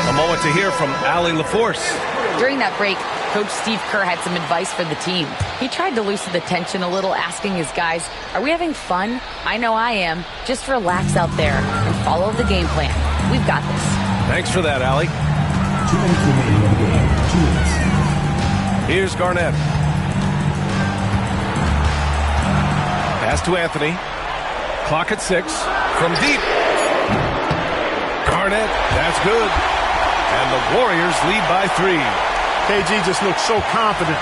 A moment to hear from Allie LaForce. During that break, Coach Steve Kerr had some advice for the team. He tried to loosen the tension a little, asking his guys, are we having fun? I know I am. Just relax out there and follow the game plan. We've got this. Thanks for that, Allie. 2 minutes remaining in the game. 2 minutes. Here's Garnett. Pass to Anthony. Clock at 6. From deep. Garnett, that's good. And the Warriors lead by 3. KG just looked so confident.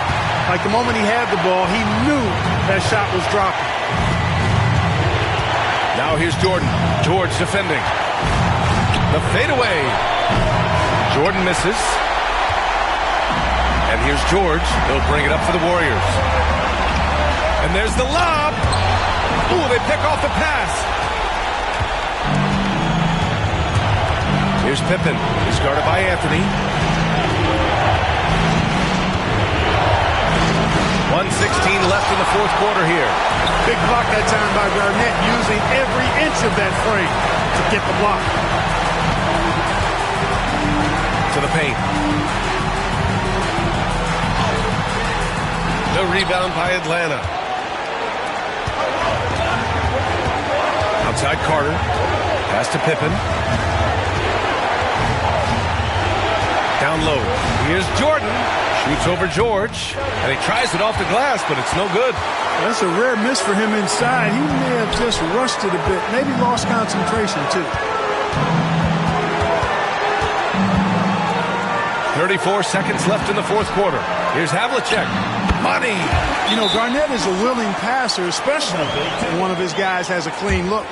Like the moment he had the ball, he knew that shot was dropping. Now here's Jordan. George defending. The fadeaway. Jordan misses. And here's George. He'll bring it up for the Warriors. And there's the lob. Ooh, they pick off the pass. Here's Pippen. He's guarded by Anthony. 1:16 left in the fourth quarter here. Big block that time by Garnett, using every inch of that frame to get the block. To the paint. The rebound by Atlanta. Outside Carter. Pass to Pippen. Down low. Here's Jordan. Shoots over George. And he tries it off the glass, but it's no good. That's a rare miss for him inside. He may have just rushed it a bit. Maybe lost concentration, too. 34 seconds left in the fourth quarter. Here's Havlicek. Money! You know, Garnett is a willing passer, especially when one of his guys has a clean look.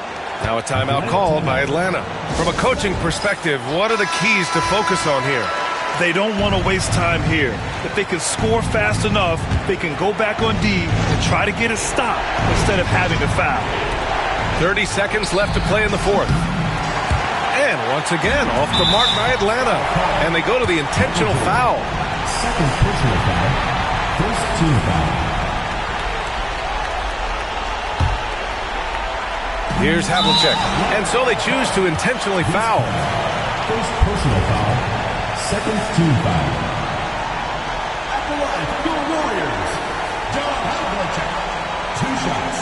Now a timeout called by Atlanta. From a coaching perspective, what are the keys to focus on here? They don't want to waste time here. If they can score fast enough, they can go back on D and try to get a stop instead of having a foul. 30 seconds left to play in the fourth. And once again, off the mark by Atlanta. And they go to the intentional foul. Second personal foul. First team foul. Here's Havlicek. And so they choose to intentionally foul. First personal foul. Second team foul. At the line, your Warriors, John Havlicek. 2 shots.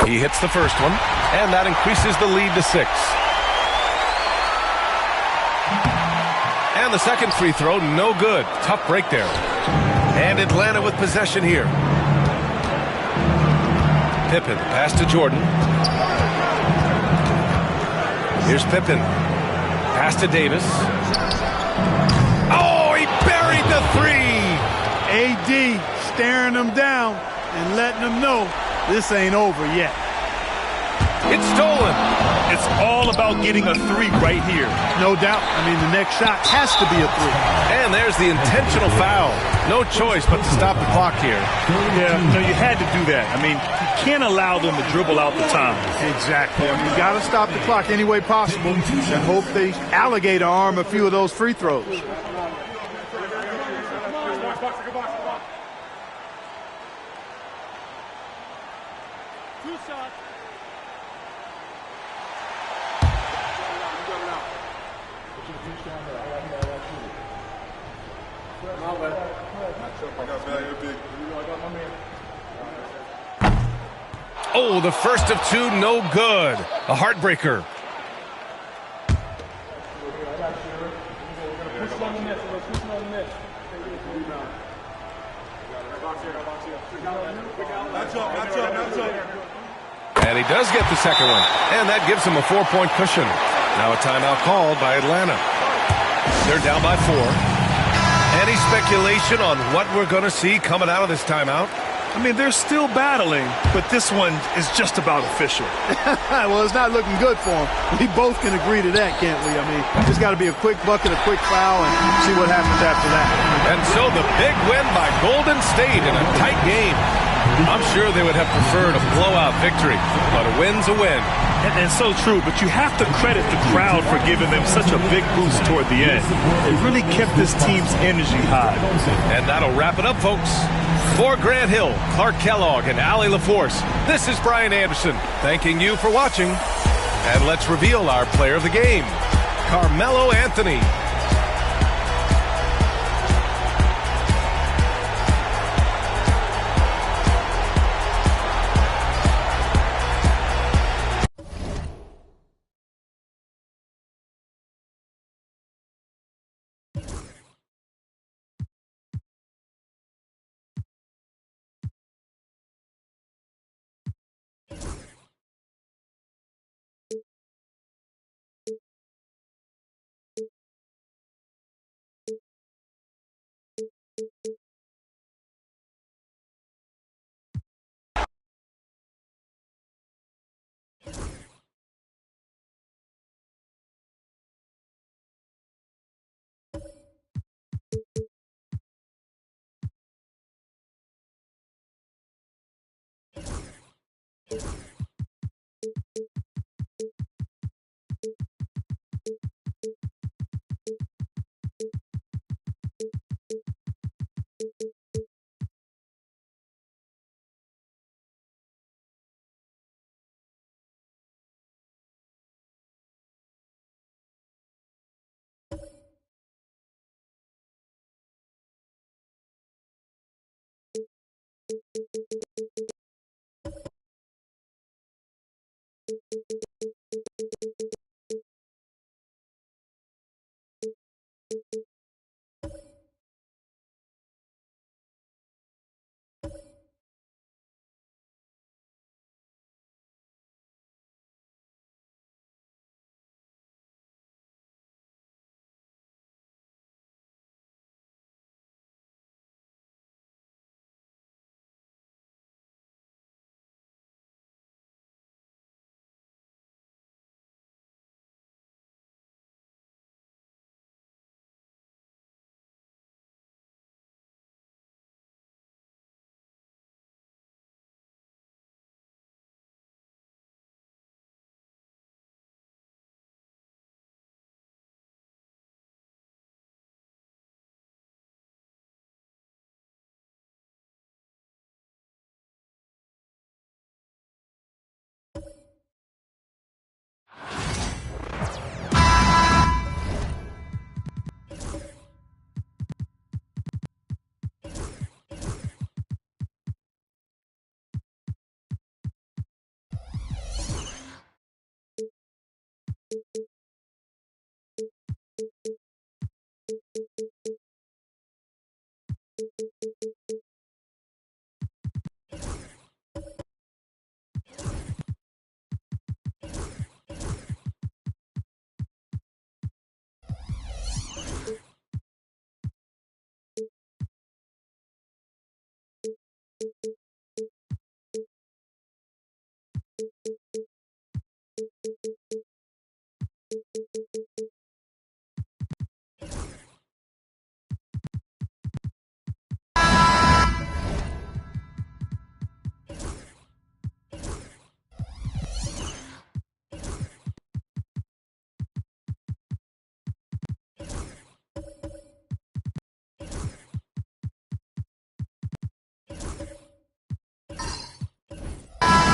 He hits the first one, and that increases the lead to 6. And the second free throw, no good. Tough break there. And Atlanta with possession here. Pippen, pass to Jordan. Here's Pippen. Pass to Davis. Oh, he buried the 3! AD staring them down and letting them know this ain't over yet. It's stolen. It's all about getting a 3 right here. No doubt. I mean, the next shot has to be a 3. And there's the intentional foul. No choice but to stop the clock here. Yeah, no, you had to do that. I mean, you can't allow them to dribble out the time. Exactly. I mean, you got to stop the clock any way possible and hope they alligator arm a few of those free throws. Oh, the first of 2, no good. A heartbreaker. And he does get the second one. And that gives him a 4-point cushion. Now a timeout called by Atlanta. They're down by 4. Any speculation on what we're going to see coming out of this timeout? I mean, they're still battling, but this one is just about official. Well, it's not looking good for them. We both can agree to that, can't we? I mean, it's got to be a quick bucket, a quick foul, and see what happens after that. And so the big win by Golden State in a tight game. I'm sure they would have preferred a blowout victory, but a win's a win. And so true, but you have to credit the crowd for giving them such a big boost toward the end. It really kept this team's energy high. And that'll wrap it up, folks. For Grant Hill, Clark Kellogg, and Allie LaForce, this is Brian Anderson thanking you for watching. And let's reveal our player of the game, Carmelo Anthony.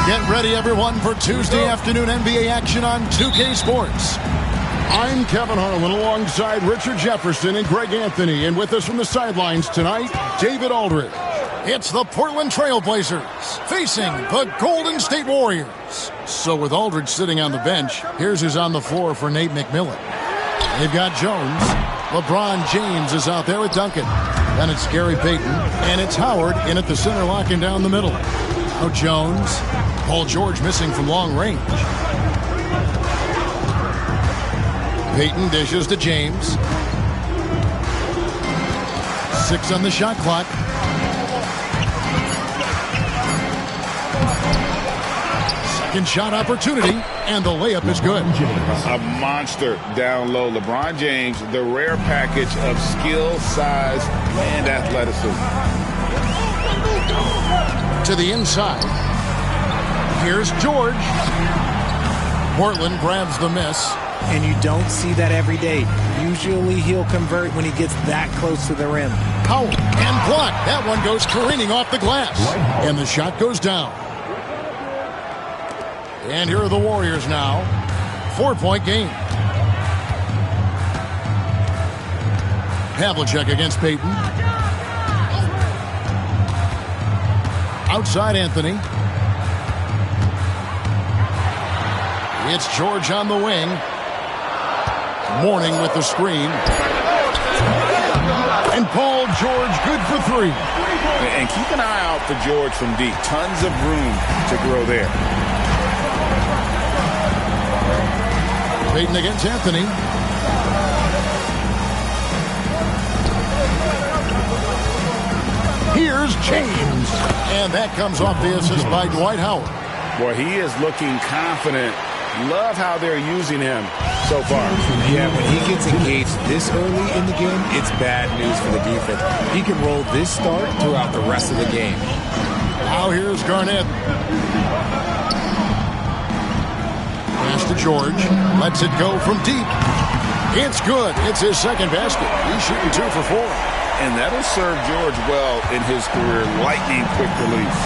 Get ready, everyone, for Tuesday afternoon NBA action on 2K Sports. I'm Kevin Harlan alongside Richard Jefferson and Greg Anthony. And with us from the sidelines tonight, David Aldridge. It's the Portland Trail Blazers facing the Golden State Warriors. So with Aldridge sitting on the bench, here's who's on the floor for Nate McMillan. They've got Jones. LeBron James is out there with Duncan. Then it's Gary Payton. And it's Howard in at the center, locking down the middle. Now Jones. Paul George missing from long range. Payton dishes to James. 6 on the shot clock. Second shot opportunity, and the layup is good. A monster down low. LeBron James, the rare package of skill, size, and athleticism. To the inside. Here's George. Portland grabs the miss. And you don't see that every day. Usually he'll convert when he gets that close to the rim. Powell and blocked. That one goes careening off the glass. And the shot goes down. And here are the Warriors now. 4-point game. Havlicek against Payton. Outside Anthony. It's George on the wing. Mourning with the screen. And Paul George good for 3. And keep an eye out for George from deep. Tons of room to grow there. Payton against Anthony. Here's James. And that comes off the assist by Dwight Howard. Boy, he is looking confident. Love how they're using him so far. Yeah, when he gets engaged this early in the game, it's bad news for the defense. He can roll this start throughout the rest of the game. Now here's Garnett. George lets it go from deep. It's good. It's his second basket. He's shooting 2 for 4. And that'll serve George well in his career. Lightning quick release.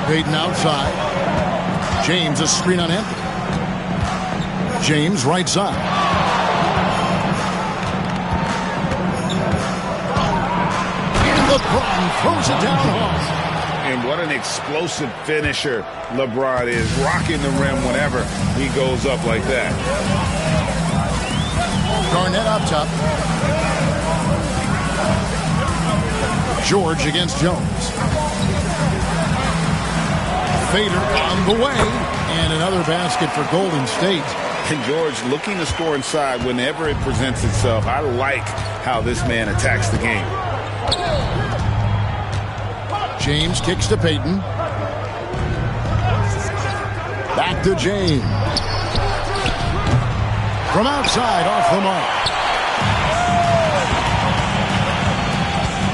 Payton outside. James a screen on Anthony. James right side. And LeBron throws it down hard. And what an explosive finisher LeBron is, rocking the rim whenever he goes up like that. Garnett up top. George against Jones. Fader on the way. And another basket for Golden State. And George looking to score inside whenever it presents itself. I like how this man attacks the game. James kicks to Payton. Back to James. From outside, off the mark.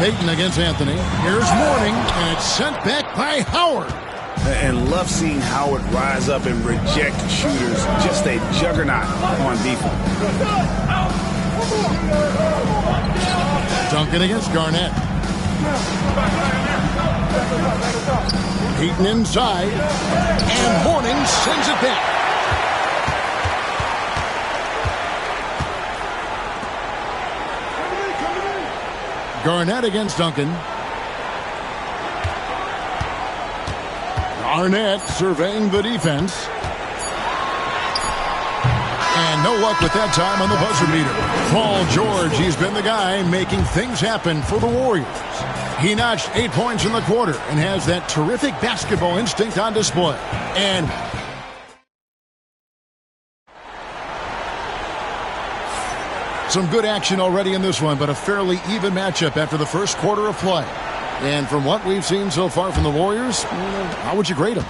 Payton against Anthony. Here's Mourning, and it's sent back by Howard. And love seeing Howard rise up and reject shooters. Just a juggernaut on defense. Duncan against Garnett. Payton inside, and Mourning sends it back. Garnett against Duncan. Garnett surveying the defense. And no luck with that time on the buzzer beater. Paul George, he's been the guy making things happen for the Warriors. He notched 8 points in the quarter and has that terrific basketball instinct on display. And some good action already in this one, but a fairly even matchup after the first quarter of play. And from what we've seen so far from the Warriors, how would you grade them?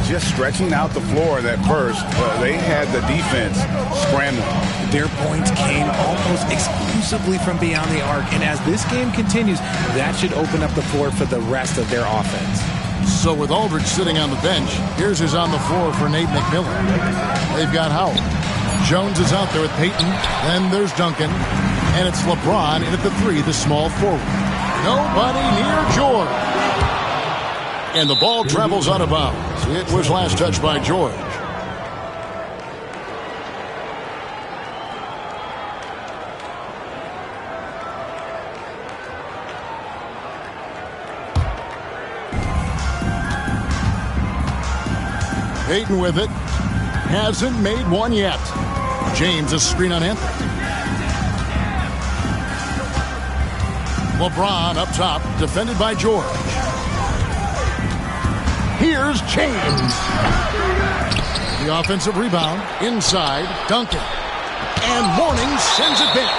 Just stretching out the floor that first. They had the defense scrambling. Their points came almost exclusively from beyond the arc. And as this game continues, that should open up the floor for the rest of their offense. So with Aldridge sitting on the bench, here's who's on the floor for Nate McMillan. They've got Howard. Jones is out there with Payton. Then there's Duncan. And it's LeBron in at the 3, the small forward. Nobody near George. And the ball travels out of bounds. It was last touched by George. Payton with it. Hasn't made one yet. James a screen on Anthony. LeBron up top, defended by George. Here's James. The offensive rebound, inside, Duncan. And Mourning sends it back.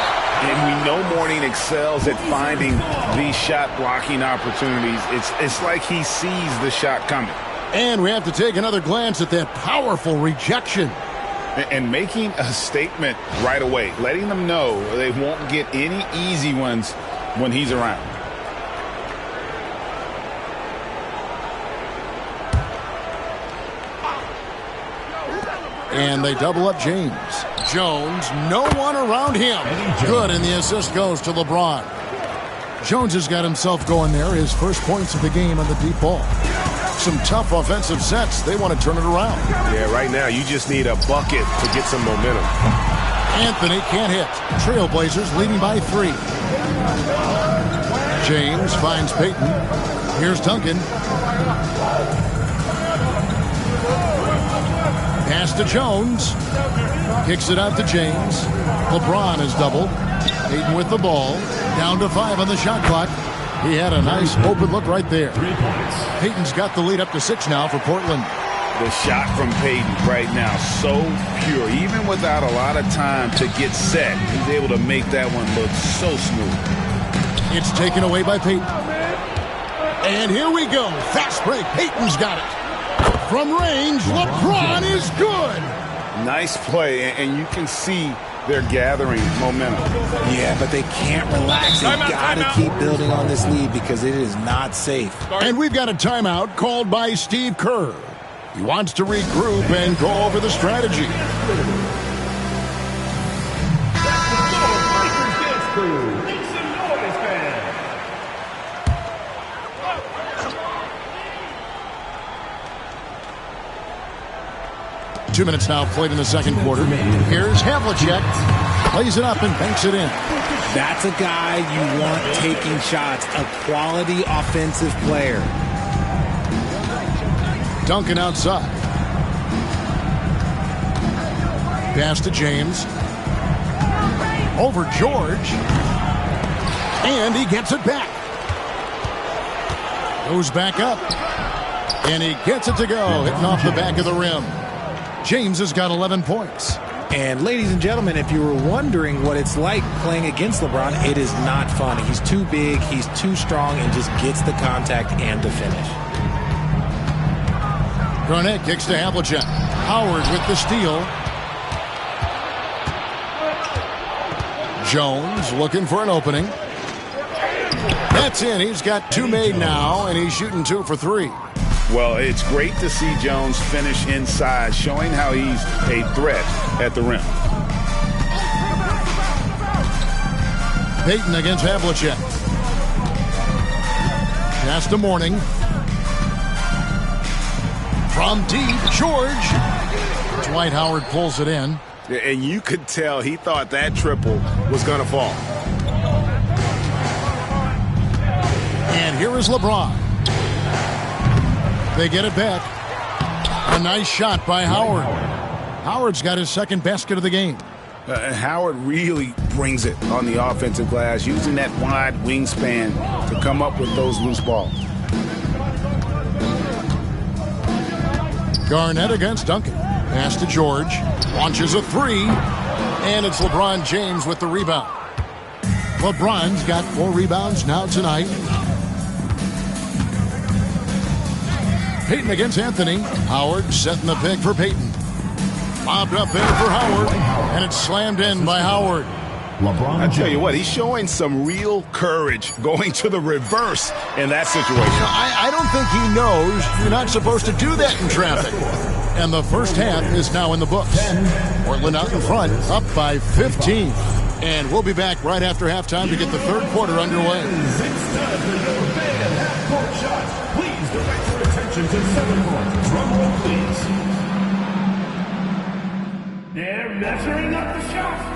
And we know Mourning excels at finding these shot blocking opportunities. It's like he sees the shot coming. And we have to take another glance at that powerful rejection. And making a statement right away, letting them know they won't get any easy ones when he's around. And they double up James. Jones, no one around him. Good, and the assist goes to LeBron. Jones has got himself going there. His first points of the game on the deep ball. Some tough offensive sets. They want to turn it around. Yeah, right now you just need a bucket to get some momentum. Anthony can't hit. Trailblazers leading by 3. James finds Payton. Here's Duncan. Pass to Jones. Kicks it out to James. LeBron is doubled. Payton with the ball. Down to 5 on the shot clock. He had a nice open look right there. Payton's got the lead up to 6 now for Portland. The shot from Payton right now, so pure. Even without a lot of time to get set, he's able to make that one look so smooth. It's taken away by Payton. And here we go. Fast break. Payton's got it. From range, LeBron is good. Nice play, and you can see they're gathering momentum. Yeah, but they can't relax. They've got to keep building on this lead because it is not safe. And we've got a timeout called by Steve Kerr. He wants to regroup and go over the strategy. 2 minutes now played in the second quarter. Here's Havlicek. Plays it up and banks it in. That's a guy you want taking shots. A quality offensive player. Duncan outside. Pass to James. Over George. And he gets it back. Goes back up. And he gets it to go. Hitting off the back of the rim. James has got 11 points. And ladies and gentlemen, if you were wondering what it's like playing against LeBron, it is not fun. He's too big, he's too strong, and just gets the contact and the finish. Garnett kicks to Havlicek. Howard with the steal. Jones looking for an opening. That's in. He's got 2 made now, and he's shooting 2 for 3. Well, it's great to see Jones finish inside, showing how he's a threat at the rim. Payton against Havlicek. Pass to Morning. From deep, George. Dwight Howard pulls it in. And you could tell he thought that triple was going to fall. And here is LeBron. They get it back. A nice shot by Howard. Howard's got his second basket of the game. Howard really brings it on the offensive glass, using that wide wingspan to come up with those loose balls. Garnett against Duncan. Pass to George. Launches a 3. And it's LeBron James with the rebound. LeBron's got 4 rebounds now tonight. Payton against Anthony. Howard setting the pick for Payton. Bobbed up there for Howard. And it's slammed in by Howard. LeBron I tell you what, he's showing some real courage going to the reverse in that situation. I don't think he knows you're not supposed to do that in traffic. And the first half is now in the books. Portland out in front, up by 15. And we'll be back right after halftime to get the third quarter underway. It's time for your big and half-court shots. Please direct your attention to 7 points. Drum roll, please. They're measuring up the shot.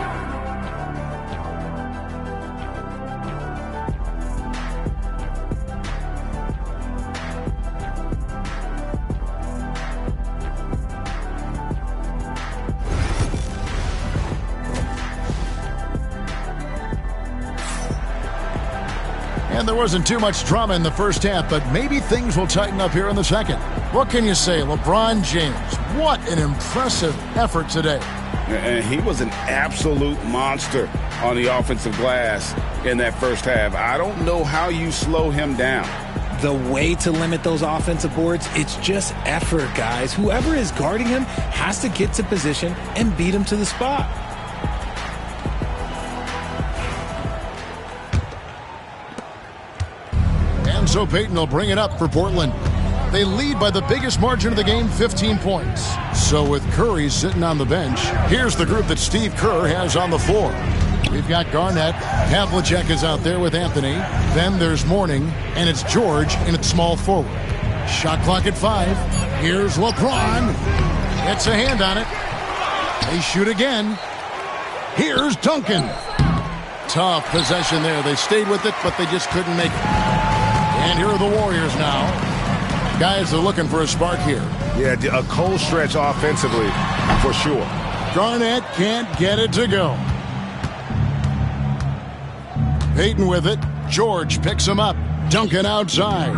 And there wasn't too much drama in the first half, but maybe things will tighten up here in the second. What can you say? LeBron James, what an impressive effort today. And he was an absolute monster on the offensive glass in that first half. I don't know how you slow him down. The way to limit those offensive boards, it's just effort, guys. Whoever is guarding him has to get to position and beat him to the spot. So Payton will bring it up for Portland. They lead by the biggest margin of the game, 15 points. So with Curry sitting on the bench, here's the group that Steve Kerr has on the floor. We've got Garnett. Havlicek is out there with Anthony. Then there's Morning, and it's George in its small forward. Shot clock at 5. Here's LeBron. Gets a hand on it. They shoot again. Here's Duncan. Tough possession there. They stayed with it, but they just couldn't make it. And here are the Warriors now. Guys are looking for a spark here. Yeah, a cold stretch offensively, for sure. Garnett can't get it to go. Payton with it. George picks him up. Duncan outside.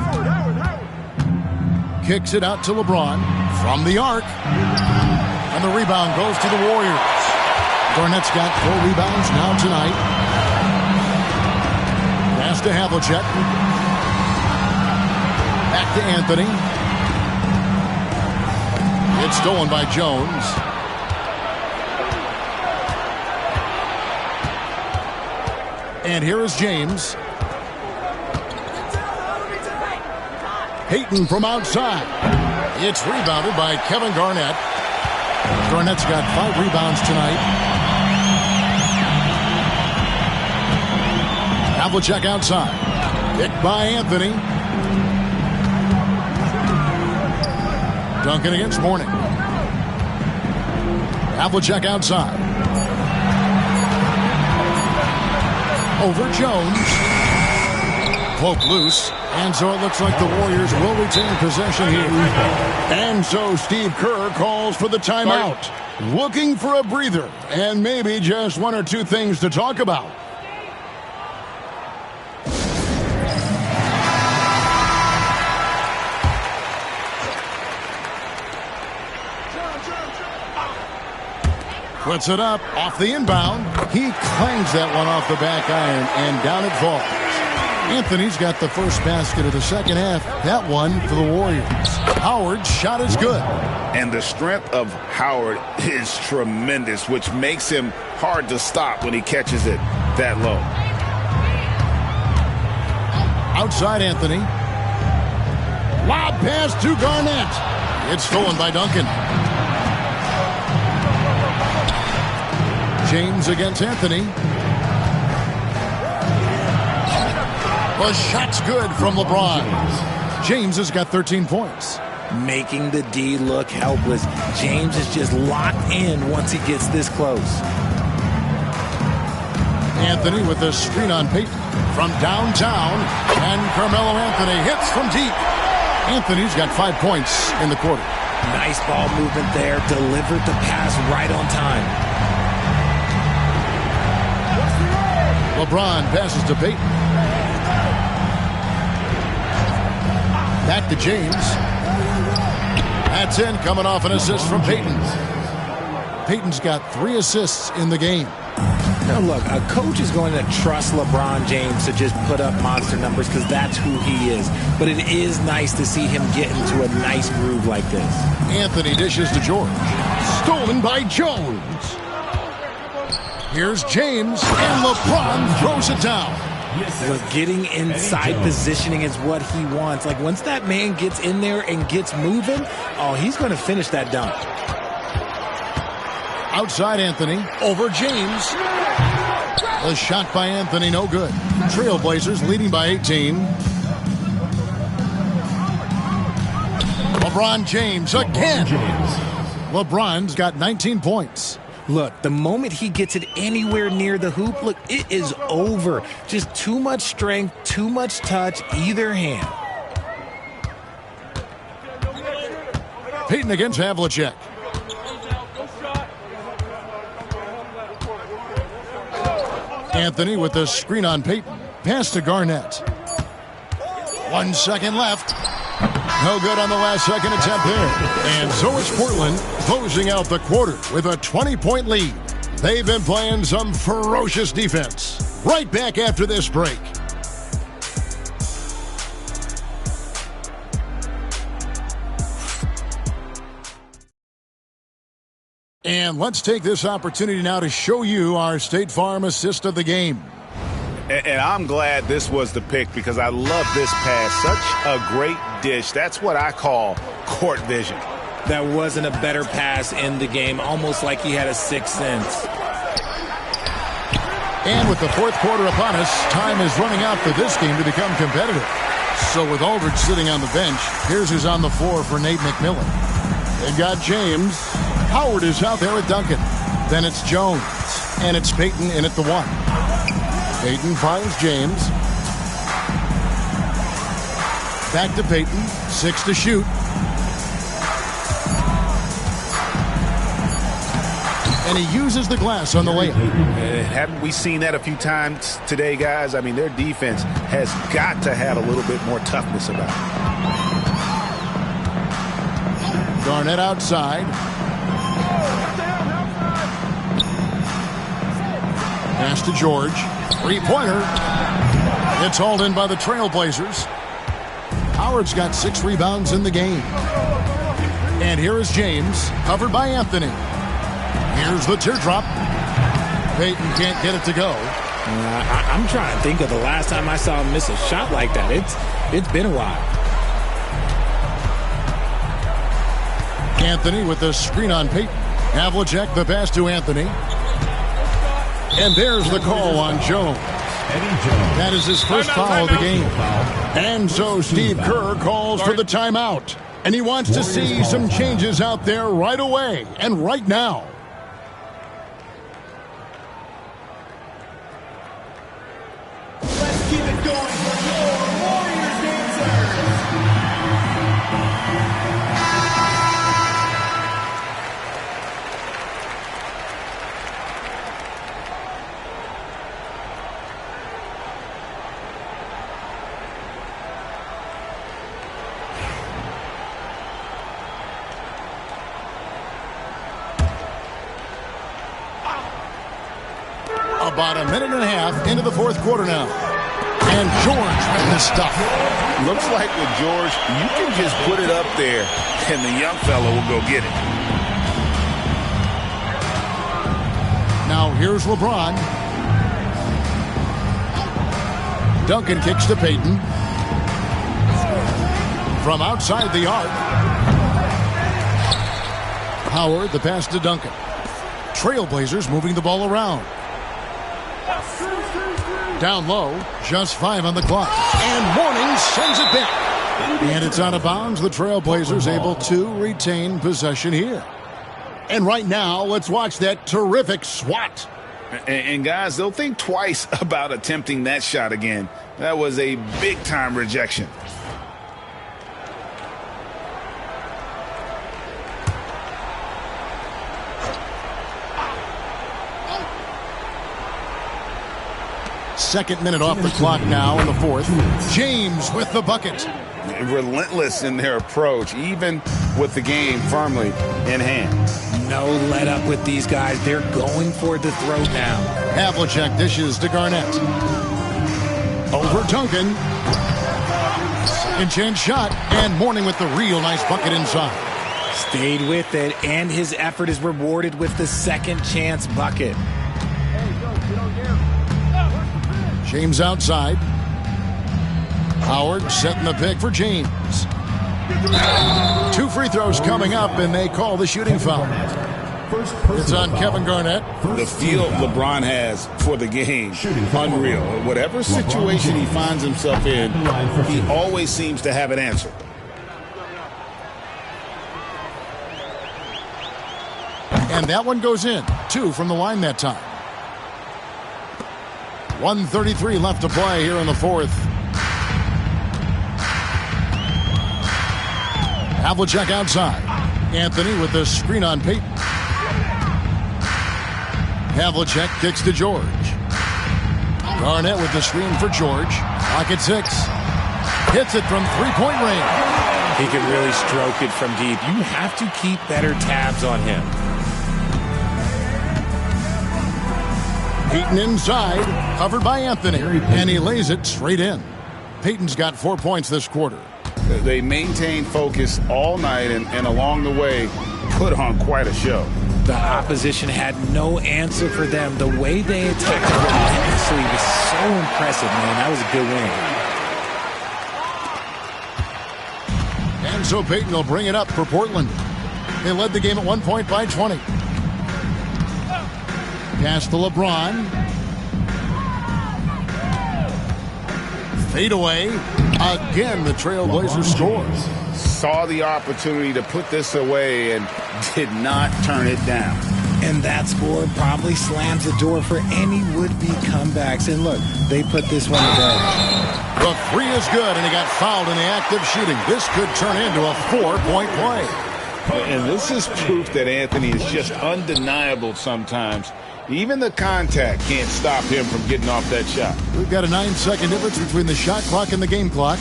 Kicks it out to LeBron from the arc. And the rebound goes to the Warriors. Garnett's got 4 rebounds now tonight. Pass to Havlicek. Back to Anthony. It's stolen by Jones. And here is James. Payton from outside. It's rebounded by Kevin Garnett. Garnett's got 5 rebounds tonight. Havlicek outside. Picked by Anthony. Duncan against Mourning. Havlicek outside. Over Jones. Cloak loose. And so it looks like the Warriors will retain possession here. And so Steve Kerr calls for the timeout. Looking for a breather and maybe just 1 or 2 things to talk about. Puts it up off the inbound. He clangs that one off the back iron and down it falls. Anthony's got the first basket of the second half. That one for the Warriors. Howard's shot is good. And the strength of Howard is tremendous, which makes him hard to stop when he catches it that low. Outside Anthony. Lob pass to Garnett. It's stolen by Duncan. James against Anthony. The shot's good from LeBron. James has got 13 points. Making the D look helpless. James is just locked in once he gets this close. Anthony with the screen on Payton from downtown. And Carmelo Anthony hits from deep. Anthony's got 5 points in the quarter. Nice ball movement there. Delivered the pass right on time. LeBron passes to Payton. Back to James. That's in, coming off an assist from Payton. Payton's got 3 assists in the game. Now look, a coach is going to trust LeBron James to just put up monster numbers because that's who he is. But it is nice to see him get into a nice groove like this. Anthony dishes to George. Stolen by Jones. Here's James, and LeBron throws it down. Look, getting inside positioning is what he wants. Like, once that man gets in there and gets moving, oh, he's going to finish that dunk. Outside Anthony, over James. The shot by Anthony, no good. Trailblazers leading by 18. LeBron James again. LeBron's got 19 points. Look, the moment he gets it anywhere near the hoop, look, it is over. Just too much strength, too much touch, either hand. Payton against Havlicek. Anthony with the screen on Payton. Pass to Garnett. 1 second left. No good on the last second attempt there. And so is Portland closing out the quarter with a 20-point lead. They've been playing some ferocious defense. Right back after this break. And let's take this opportunity now to show you our State Farm assist of the game. And I'm glad this was the pick because I love this pass. Such a great dish. That's what I call court vision. That wasn't a better pass in the game, almost like he had a sixth sense. And with the fourth quarter upon us, time is running out for this game to become competitive. So with Aldridge sitting on the bench, here's who's on the floor for Nate McMillan. They've got James. Howard is out there with Duncan. Then it's Jones. And it's Payton in at the 1. Payton finds James. Back to Payton. 6 to shoot. And he uses the glass on the layup. Haven't we seen that a few times today, guys? I mean, their defense has got to have a little bit more toughness about it. Garnett outside. Pass to George. 3-pointer. It's hauled in by the Trailblazers. Howard's got 6 rebounds in the game. And here is James, covered by Anthony. Here's the teardrop. Payton can't get it to go. I'm trying to think of the last time I saw him miss a shot like that. It's been a while. Anthony with the screen on Peyton. Havlicek the pass to Anthony. And there's the call on Jones. That is his first foul of the game. And so Steve Kerr calls for the timeout. And he wants to see some changes out there right away and right now. Let's keep it going for your Warriors dancers. About a minute and a half into the fourth quarter now. And George with the stuff. Looks like with George, you can just put it up there, and the young fella will go get it. Now here's LeBron. Duncan kicks to Peyton. From outside the arc. Howard, the pass to Duncan. Trailblazers moving the ball around. Down low, just 5 on the clock. And Mourning sends it back. And it's out of bounds. The Trailblazers able to retain possession here. And right now, let's watch that terrific swat. And guys, they'll think twice about attempting that shot again. That was a big-time rejection. Second minute off the clock now in the fourth. James with the bucket. Relentless in their approach, even with the game firmly in hand. No let up with these guys. They're going for the throat now. Havlicek dishes to Garnett. Over Duncan. Second chance shot. And Mourning with the real nice bucket inside. Stayed with it, and his effort is rewarded with the second chance bucket. James outside. Howard setting the pick for James. 2 free throws coming up, and they call the shooting foul. It's on Kevin Garnett. The feel LeBron has for the game, unreal. Whatever situation he finds himself in, he always seems to have an answer. And that one goes in. 2 from the line that time. 1:33 left to play here in the fourth. Havlicek outside. Anthony with the screen on Peyton. Havlicek kicks to George. Garnett with the screen for George. Clock at 6. Hits it from three-point range. He can really stroke it from deep. You have to keep better tabs on him. Peyton inside, covered by Anthony, and he lays it straight in. Peyton's got 4 points this quarter. They maintained focus all night and along the way put on quite a show. The opposition had no answer for them. The way they attacked relentlessly was so impressive, man. That was a good win. And so Peyton will bring it up for Portland. They led the game at 1 point by 20. Pass to LeBron. Fade away. Again, the Trailblazers scores. Saw the opportunity to put this away and did not turn it down. And that score probably slams the door for any would-be comebacks. And look, they put this one to bed. The three is good, and he got fouled in the act of shooting. This could turn into a 4-point play. And this is proof that Anthony is just undeniable sometimes. Even the contact can't stop him from getting off that shot. We've got a 9-second difference between the shot clock and the game clock.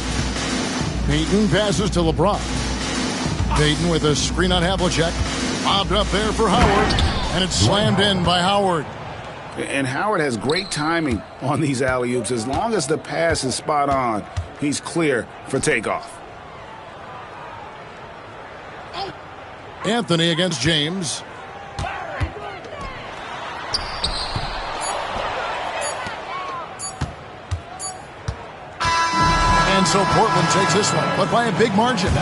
Peyton passes to LeBron. Peyton with a screen on Havlicek. Bobbed up there for Howard, and it's slammed in by Howard. And Howard has great timing on these alley-oops. As long as the pass is spot on, he's clear for takeoff. Anthony against James. And And so Portland takes this one, but by a big margin.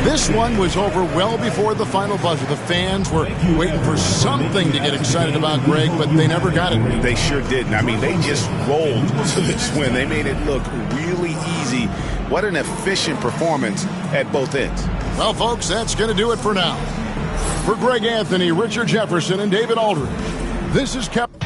This one was over well before the final buzzer. The fans were waiting for something to get excited about, Greg, but they never got it. They sure didn't. I mean, they just rolled to this win. They made it look really easy. What an efficient performance at both ends. Well, folks, that's going to do it for now. For Greg Anthony, Richard Jefferson, and David Aldridge, this is Kevin.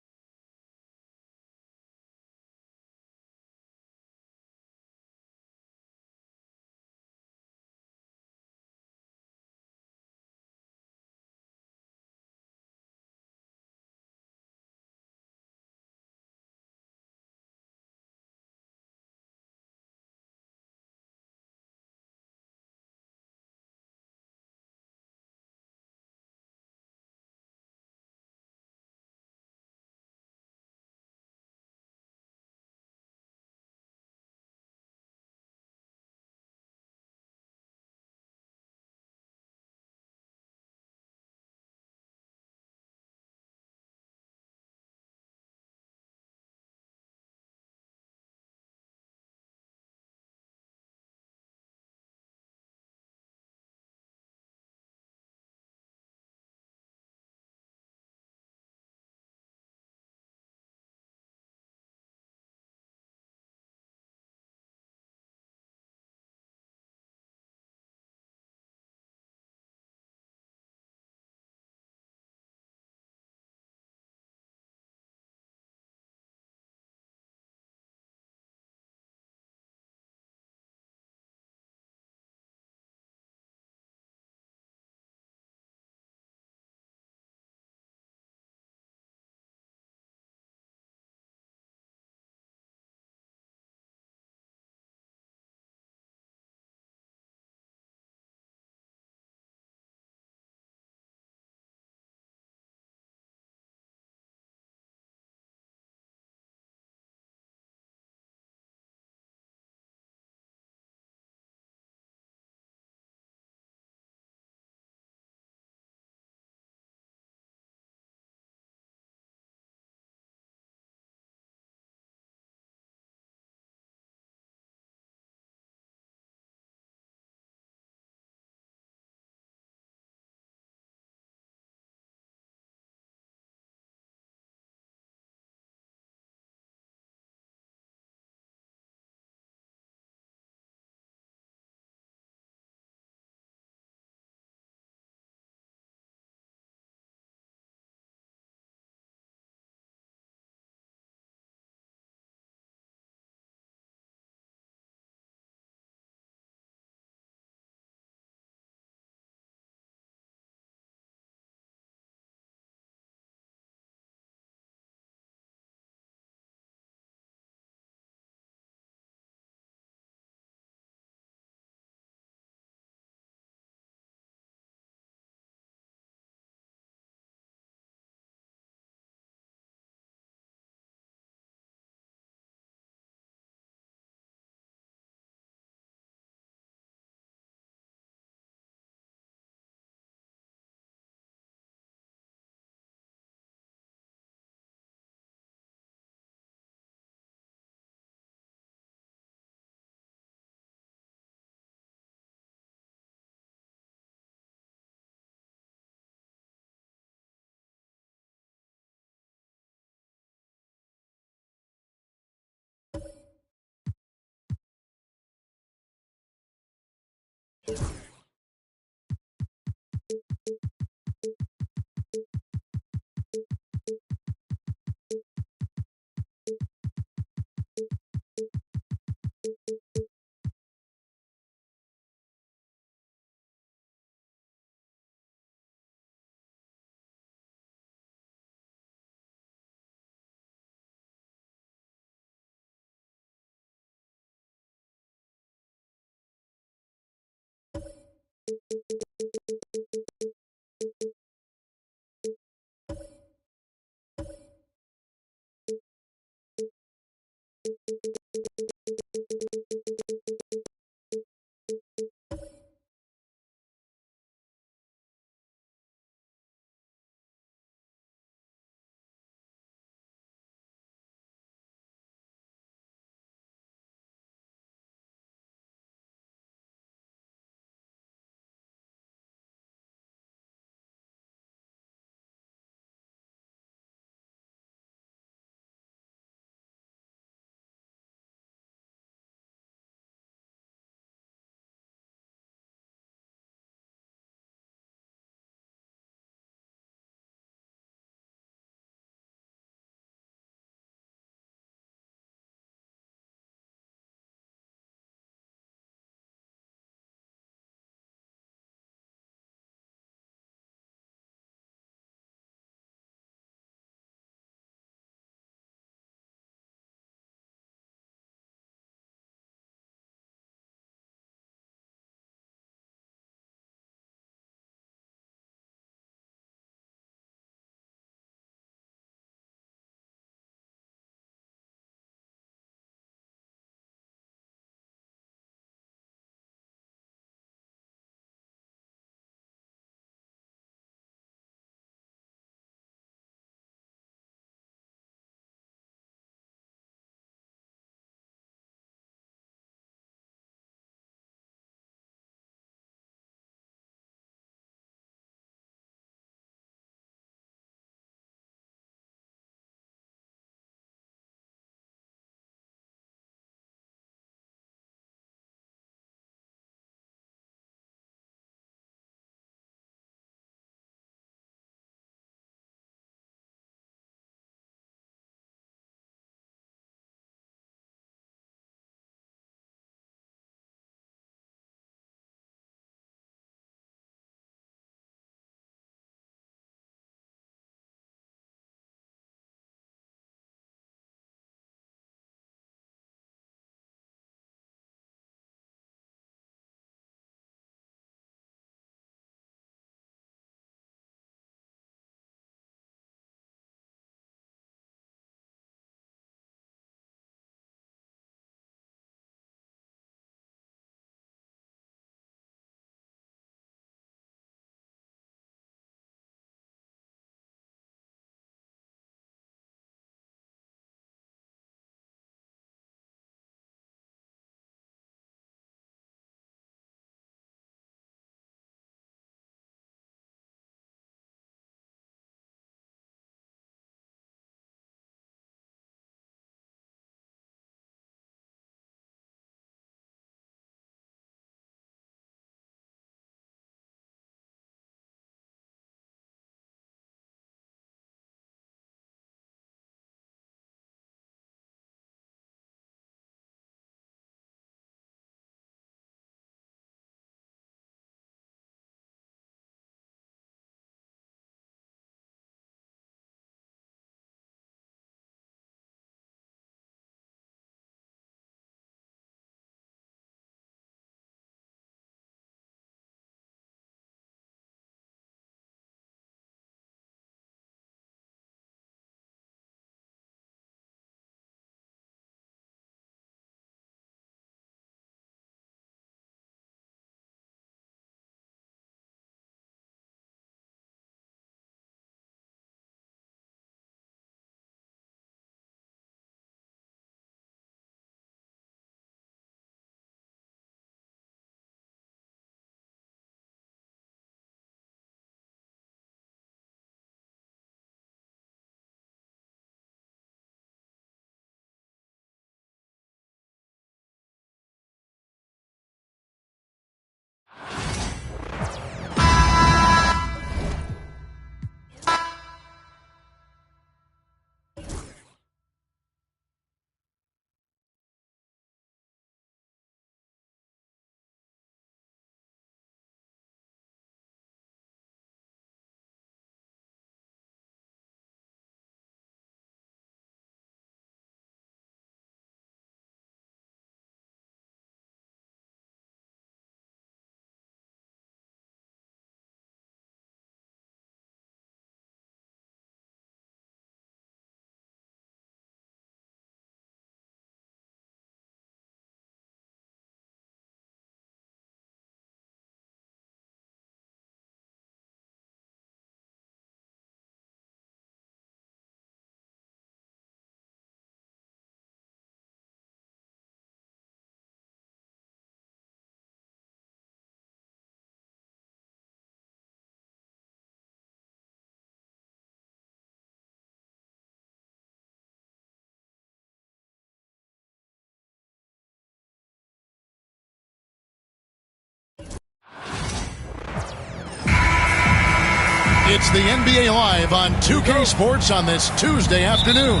It's the NBA Live on 2K Sports on this Tuesday afternoon.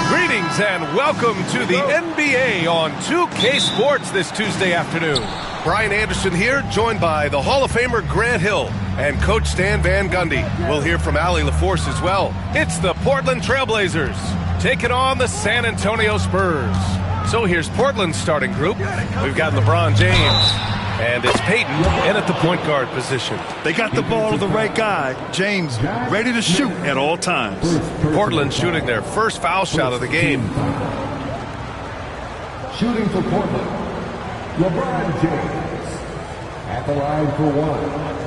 Greetings and welcome to the NBA on 2K Sports this Tuesday afternoon. Brian Anderson here, joined by the Hall of Famer Grant Hill and Coach Stan Van Gundy. We'll hear from Allie LaForce as well. It's the Portland Trailblazers taking on the San Antonio Spurs. So here's Portland's starting group. We've got LeBron James, and it's Peyton in at the point guard position. They got the ball to the right guy. James ready to shoot at all times. Portland shooting their first foul shot of the game. Shooting for Portland, LeBron James. At the line for one.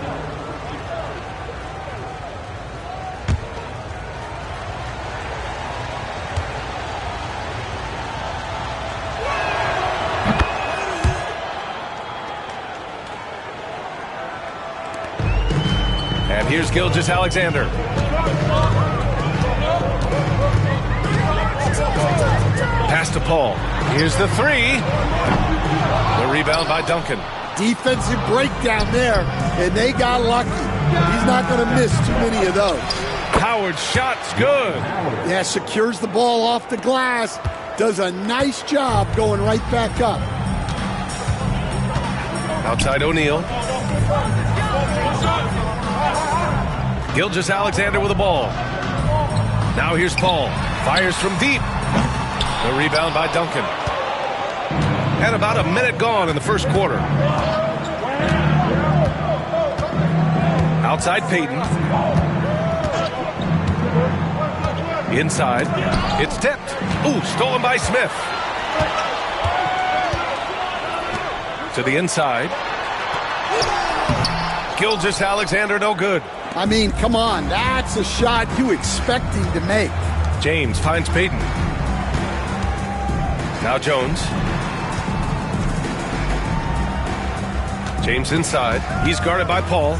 And here's Gilgeous-Alexander. Pass to Paul. Here's the three. The rebound by Duncan. Defensive breakdown there, and they got lucky. He's not going to miss too many of those. Howard's shot's good. Yeah, secures the ball off the glass. Does a nice job going right back up. Outside O'Neal. Gilgeous-Alexander with the ball. Now here's Paul. Fires from deep. The rebound by Duncan. And about a minute gone in the first quarter. Outside Peyton. Inside. It's tipped. Ooh, stolen by Smith. To the inside. Gilgeous-Alexander, no good. I mean, come on. That's a shot you expect him to make. James finds Peyton. Now Jones. James inside. He's guarded by Paul.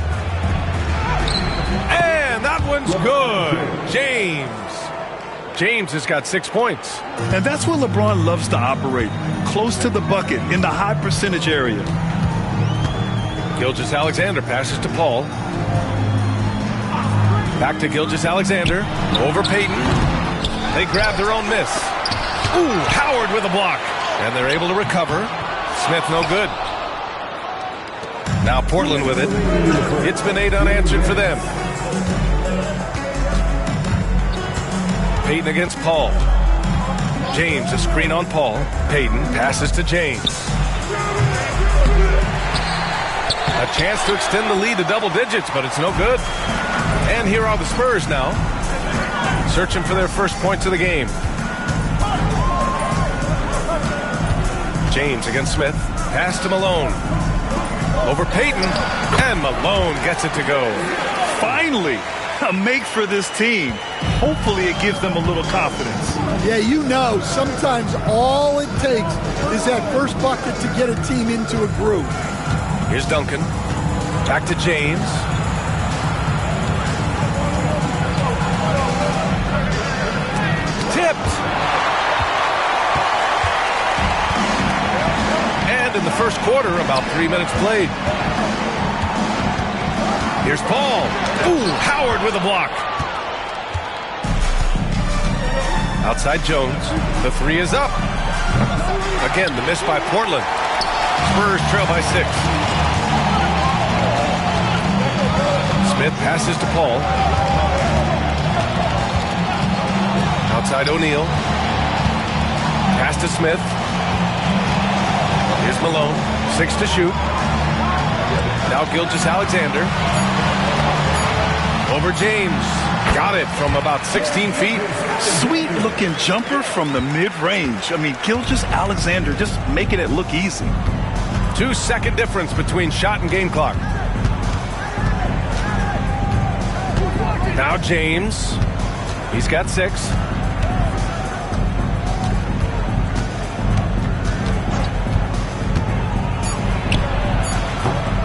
And that one's good. James has got 6 points. And that's where LeBron loves to operate. Close to the bucket in the high percentage area. Gilgeous-Alexander passes to Paul. Back to Gilgeous-Alexander. Over Peyton. They grab their own miss. Ooh, Howard with a block. And they're able to recover. Smith no good. Now Portland with it. It's been 8 unanswered for them. Peyton against Paul. James, a screen on Paul. Peyton passes to James. A chance to extend the lead to double digits, but it's no good. And here are the Spurs now, searching for their first points of the game. James against Smith. Pass to Malone. Over Peyton. And Malone gets it to go. Finally, a make for this team. Hopefully it gives them a little confidence. Yeah, you know, sometimes all it takes is that first bucket to get a team into a groove. Here's Duncan. Back to James. quarter, about 3 minutes played. Here's Paul. Ooh, Howard with a block. Outside Jones. The three is up. Again, the miss by Portland. Spurs trail by 6. Smith passes to Paul. Outside O'Neal. Pass to Smith. Here's Malone. 6 to shoot. Now Gilgeous-Alexander. Over James. Got it from about 16 feet. Sweet looking jumper from the mid-range. I mean, Gilgeous-Alexander just making it look easy. 2-second difference between shot and game clock. Now James. He's got 6.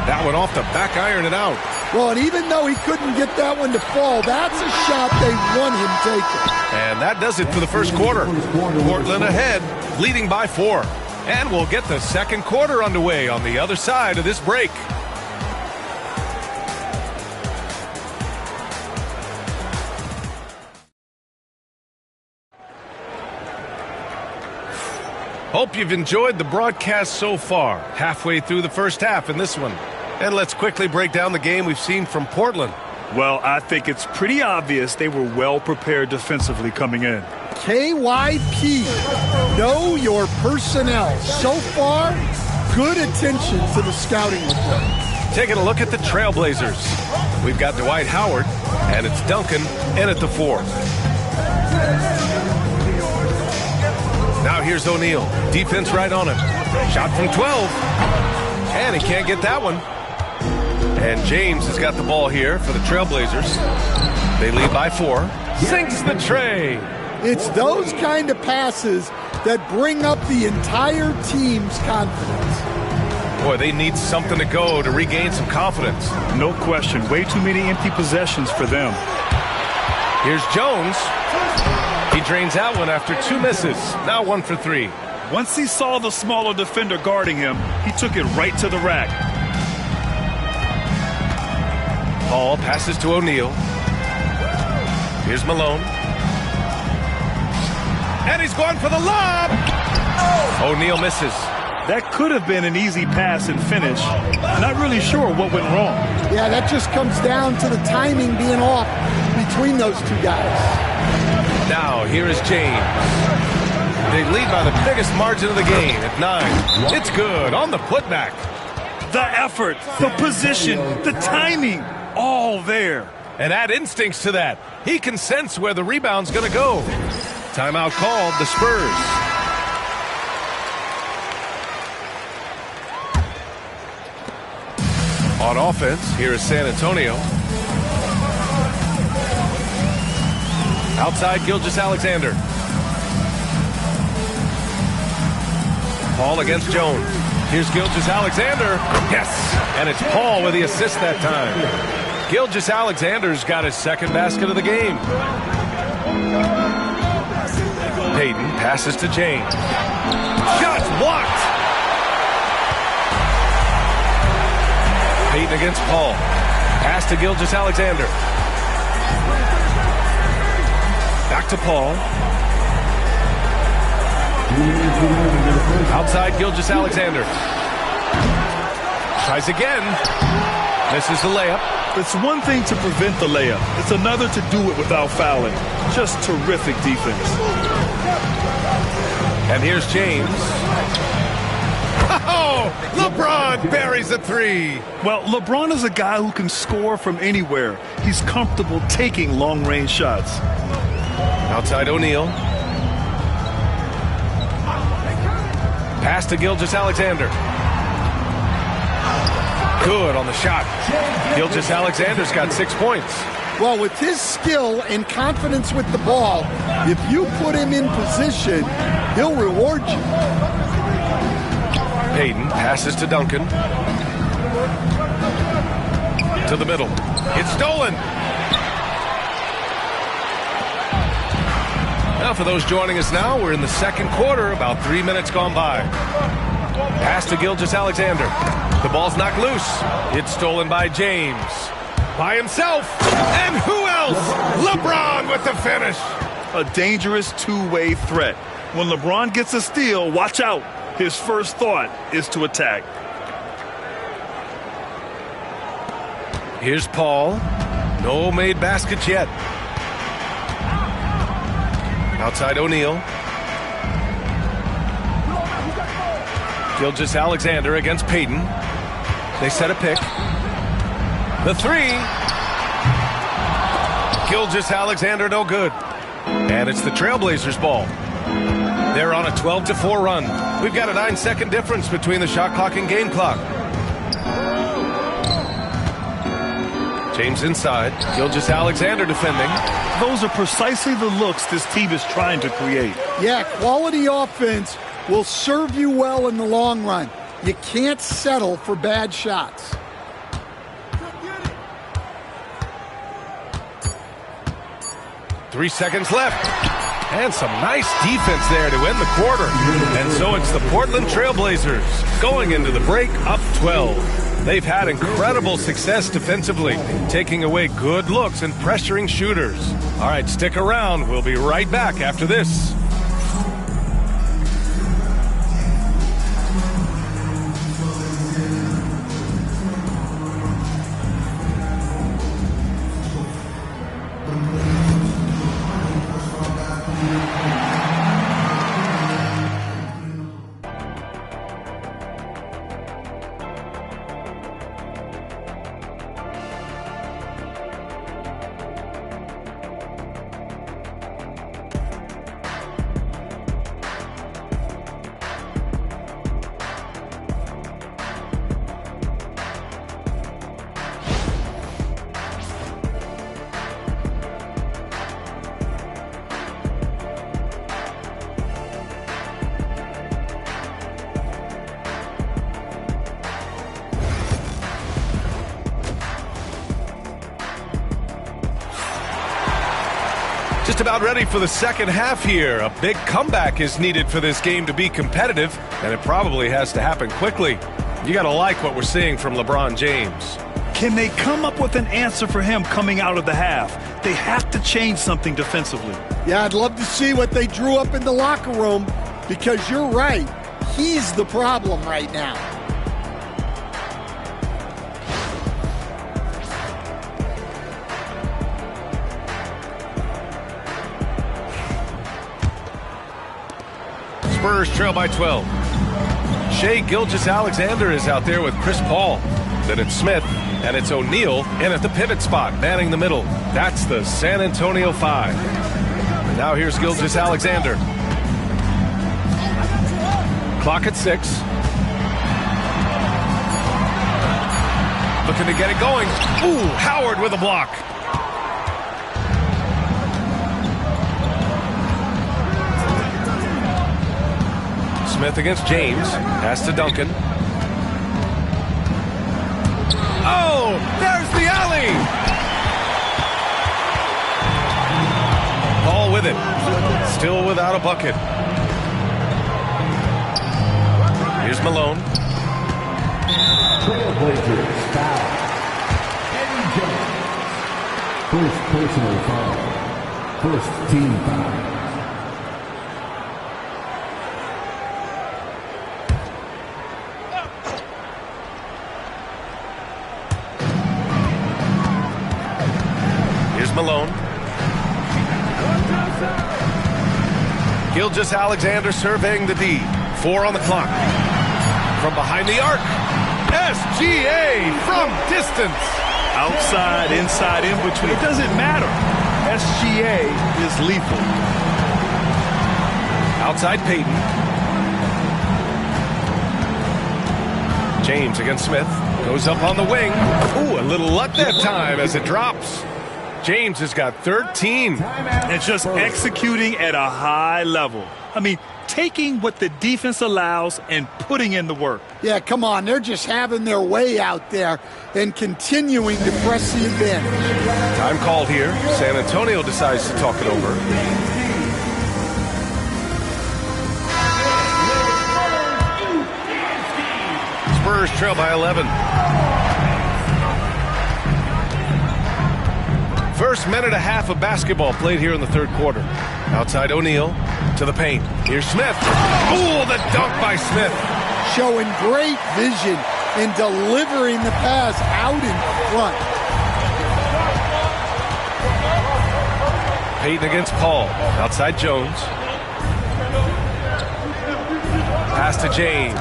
That one off the back iron and out. Well, and even though he couldn't get that one to fall, that's a shot they want him taking. And that does it for the first quarter. Portland ahead, leading by 4. And we'll get the second quarter underway on the other side of this break. Hope you've enjoyed the broadcast so far. Halfway through the first half in this one. And let's quickly break down the game we've seen from Portland. Well, I think it's pretty obvious they were well prepared defensively coming in. KYP, know your personnel. So far, good attention to the scouting report. Taking a look at the Trailblazers. We've got Dwight Howard, and it's Duncan in at the 4. Now here's O'Neal. Defense right on him. Shot from 12. And he can't get that one. And James has got the ball here for the Trailblazers. They lead by 4. Sinks the tray. It's those kind of passes that bring up the entire team's confidence. Boy, they need something to go to regain some confidence. No question. Way too many empty possessions for them. Here's Jones. He drains that one after 2 misses. Now 1 for 3. Once he saw the smaller defender guarding him, he took it right to the rack. Paul passes to O'Neal. Here's Malone. And he's going for the lob. O'Neal misses. That could have been an easy pass and finish. Not really sure what went wrong. Yeah, that just comes down to the timing being off between those two guys. Now, here is James. They lead by the biggest margin of the game at 9. It's good on the putback. The effort, the position, the timing, all there. And add instincts to that. He can sense where the rebound's going to go. Timeout called, the Spurs. On offense, here is San Antonio. Outside, Gilgeous-Alexander. Paul against Jones. Here's Gilgeous-Alexander. Yes! And it's Paul with the assist that time. Gilgeous-Alexander's got his second basket of the game. Payton passes to James. Shots blocked! Payton against Paul. Pass to Gilgeous-Alexander. Back to Paul. Outside Gilgeous-Alexander. Tries again. Misses the layup. It's one thing to prevent the layup. It's another to do it without fouling. Just terrific defense. And here's James. Oh, LeBron buries a 3. Well, LeBron is a guy who can score from anywhere. He's comfortable taking long-range shots. Outside O'Neal. Pass to Gilgeous-Alexander. Good on the shot. Gilgeous-Alexander's got 6 points. Well, with his skill and confidence with the ball, if you put him in position, he'll reward you. Payton passes to Duncan. To the middle. It's stolen. Now for those joining us now, we're in the second quarter, about 3 minutes gone by. Pass to Gilgeous-Alexander. The ball's knocked loose. It's stolen by James. By himself. And who else? LeBron with the finish. A dangerous two-way threat. When LeBron gets a steal, watch out. His first thought is to attack. Here's Paul. No made baskets yet. Outside O'Neal. Gilgeous-Alexander against Payton. They set a pick. The three. Gilgeous-Alexander no good. And it's the Trailblazers' ball. They're on a 12-4 run. We've got a 9-second difference between the shot clock and game clock. James inside. Gilgeous-Alexander defending. Those are precisely the looks this team is trying to create. Yeah, quality offense will serve you well in the long run. You can't settle for bad shots. Three seconds left. And some nice defense there to end the quarter. And so it's the Portland Trailblazers going into the break up 12. They've had incredible success defensively, taking away good looks and pressuring shooters. All right, stick around. We'll be right back after this. Just about ready for the second half here. A big comeback is needed for this game to be competitive, and it probably has to happen quickly. You got to like what we're seeing from LeBron James. Can they come up with an answer for him coming out of the half? They have to change something defensively. Yeah, I'd love to see what they drew up in the locker room, because you're right. He's the problem right now. Spurs trail by 12. Shai Gilgeous-Alexander is out there with Chris Paul. Then it's Smith, and it's O'Neal in at the pivot spot, manning the middle. That's the San Antonio 5. And now here's Gilgeous-Alexander. Clock at 6. Looking to get it going. Ooh, Howard with a block. Smith against James. Pass to Duncan. Oh, there's the alley. Paul with it. Still without a bucket. Here's Malone. Trailblazers foul. Eddie Jones. First personal foul. First team foul. Malone. Gilgeous-Alexander surveying the D. 4 on the clock. From behind the arc. SGA from distance. Outside, inside, in between. It doesn't matter. SGA is lethal. Outside Payton. James against Smith. Goes up on the wing. Ooh, a little luck that time as it drops. James has got 13. And just executing at a high level. I mean, taking what the defense allows and putting in the work. Yeah, come on. They're just having their way out there and continuing to press the advantage. Time called here. San Antonio decides to talk it over. Spurs trail by 11. First minute and a half of basketball played here in the third quarter. Outside O'Neal to the paint. Here's Smith. Oh, the dunk by Smith. Showing great vision in delivering the pass out in front. Payton against Paul. Outside Jones. Pass to James.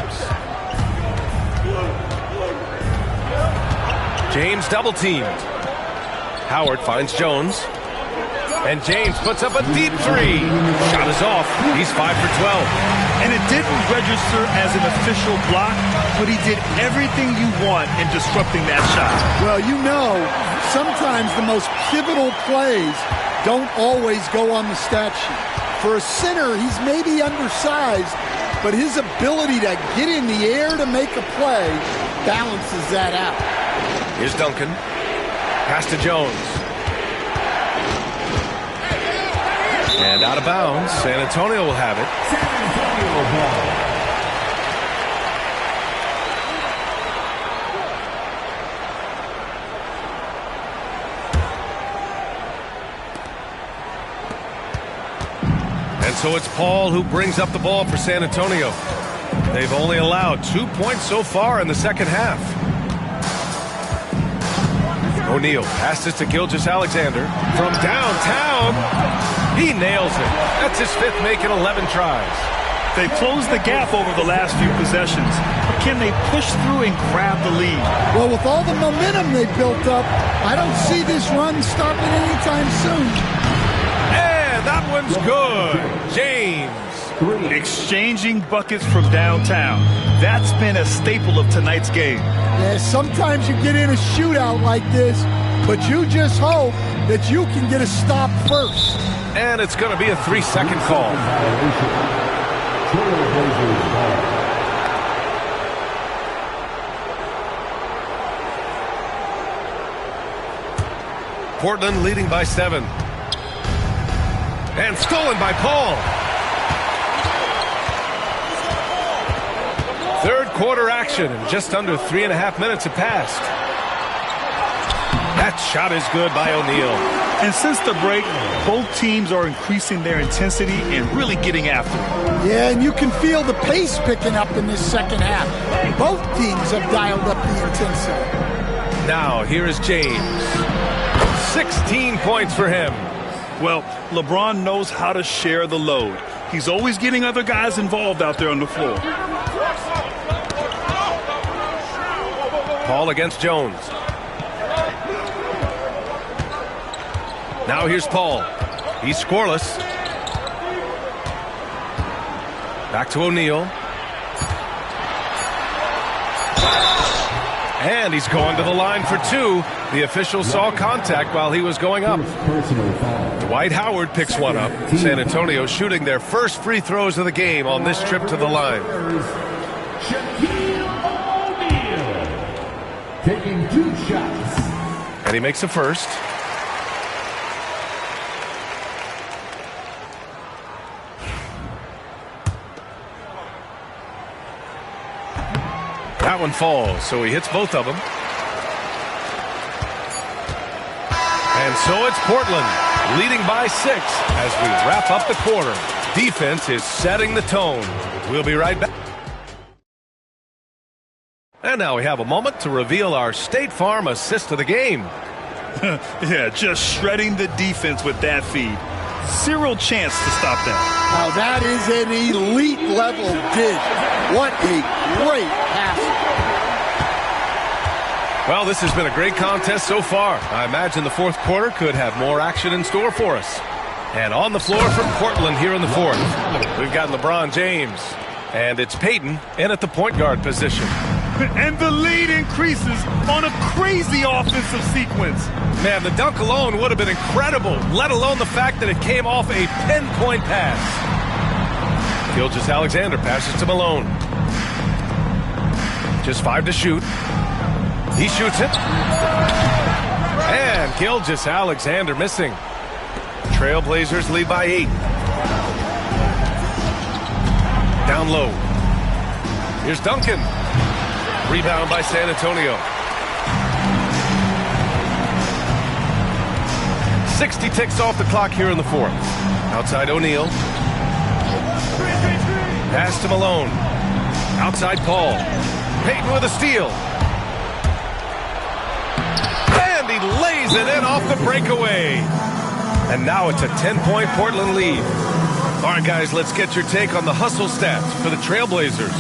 James double teamed. Howard finds Jones. And James puts up a deep three. Shot is off. He's 5 for 12. And it didn't register as an official block, but he did everything you want in disrupting that shot. Well, you know, sometimes the most pivotal plays don't always go on the stat sheet. For a center, he's maybe undersized, but his ability to get in the air to make a play balances that out. Here's Duncan. Pass to Jones. And out of bounds. San Antonio will have it. San Antonio ball. And so it's Paul who brings up the ball for San Antonio. They've only allowed 2 points so far in the second half. O'Neal passes to Gilgeous-Alexander from downtown. He nails it. That's his fifth make in 11 tries. They've closed the gap over the last few possessions. But can they push through and grab the lead? Well, with all the momentum they built up, I don't see this run stopping anytime soon. And that one's good. James. Exchanging buckets from downtown. That's been a staple of tonight's game. Yeah, sometimes you get in a shootout like this, but you just hope that you can get a stop first. And it's going to be a 3-second call. Portland leading by 7. And stolen by Paul. Third quarter action, and just under 3.5 minutes have passed. That shot is good by O'Neal. And since the break, both teams are increasing their intensity and really getting after it. Yeah, and you can feel the pace picking up in this second half. Both teams have dialed up the intensity. Now, here is James. 16 points for him. Well, LeBron knows how to share the load. He's always getting other guys involved out there on the floor. Paul against Jones. Now here's Paul. He's scoreless. Back to O'Neal. And he's going to the line for 2. The official saw contact while he was going up. Dwight Howard picks one up. San Antonio shooting their first free throws of the game on this trip to the line. Taking 2 shots. And he makes the first. That one falls, so he hits both of them. And so it's Portland leading by 6 as we wrap up the quarter. Defense is setting the tone. We'll be right back. And now we have a moment to reveal our State Farm assist of the game. Yeah, just shredding the defense with that feed. Zero chance to stop that. Now that is an elite level dig. What a great pass. Well, this has been a great contest so far. I imagine the fourth quarter could have more action in store for us. And on the floor for Portland here in the fourth, we've got LeBron James. And it's Payton in at the point guard position. And the lead increases on a crazy offensive sequence. Man, the dunk alone would have been incredible, let alone the fact that it came off a pinpoint pass. Gilgeous-Alexander passes to Malone. Just 5 to shoot. He shoots it. And Gilgeous-Alexander missing. Trailblazers lead by 8. Down low. Here's Duncan. Rebound by San Antonio. 60 ticks off the clock here in the fourth. Outside O'Neal. Pass to Malone. Outside Paul. Payton with a steal. And he lays it in off the breakaway. And now it's a 10-point Portland lead. All right, guys, let's get your take on the hustle stats for the Trailblazers.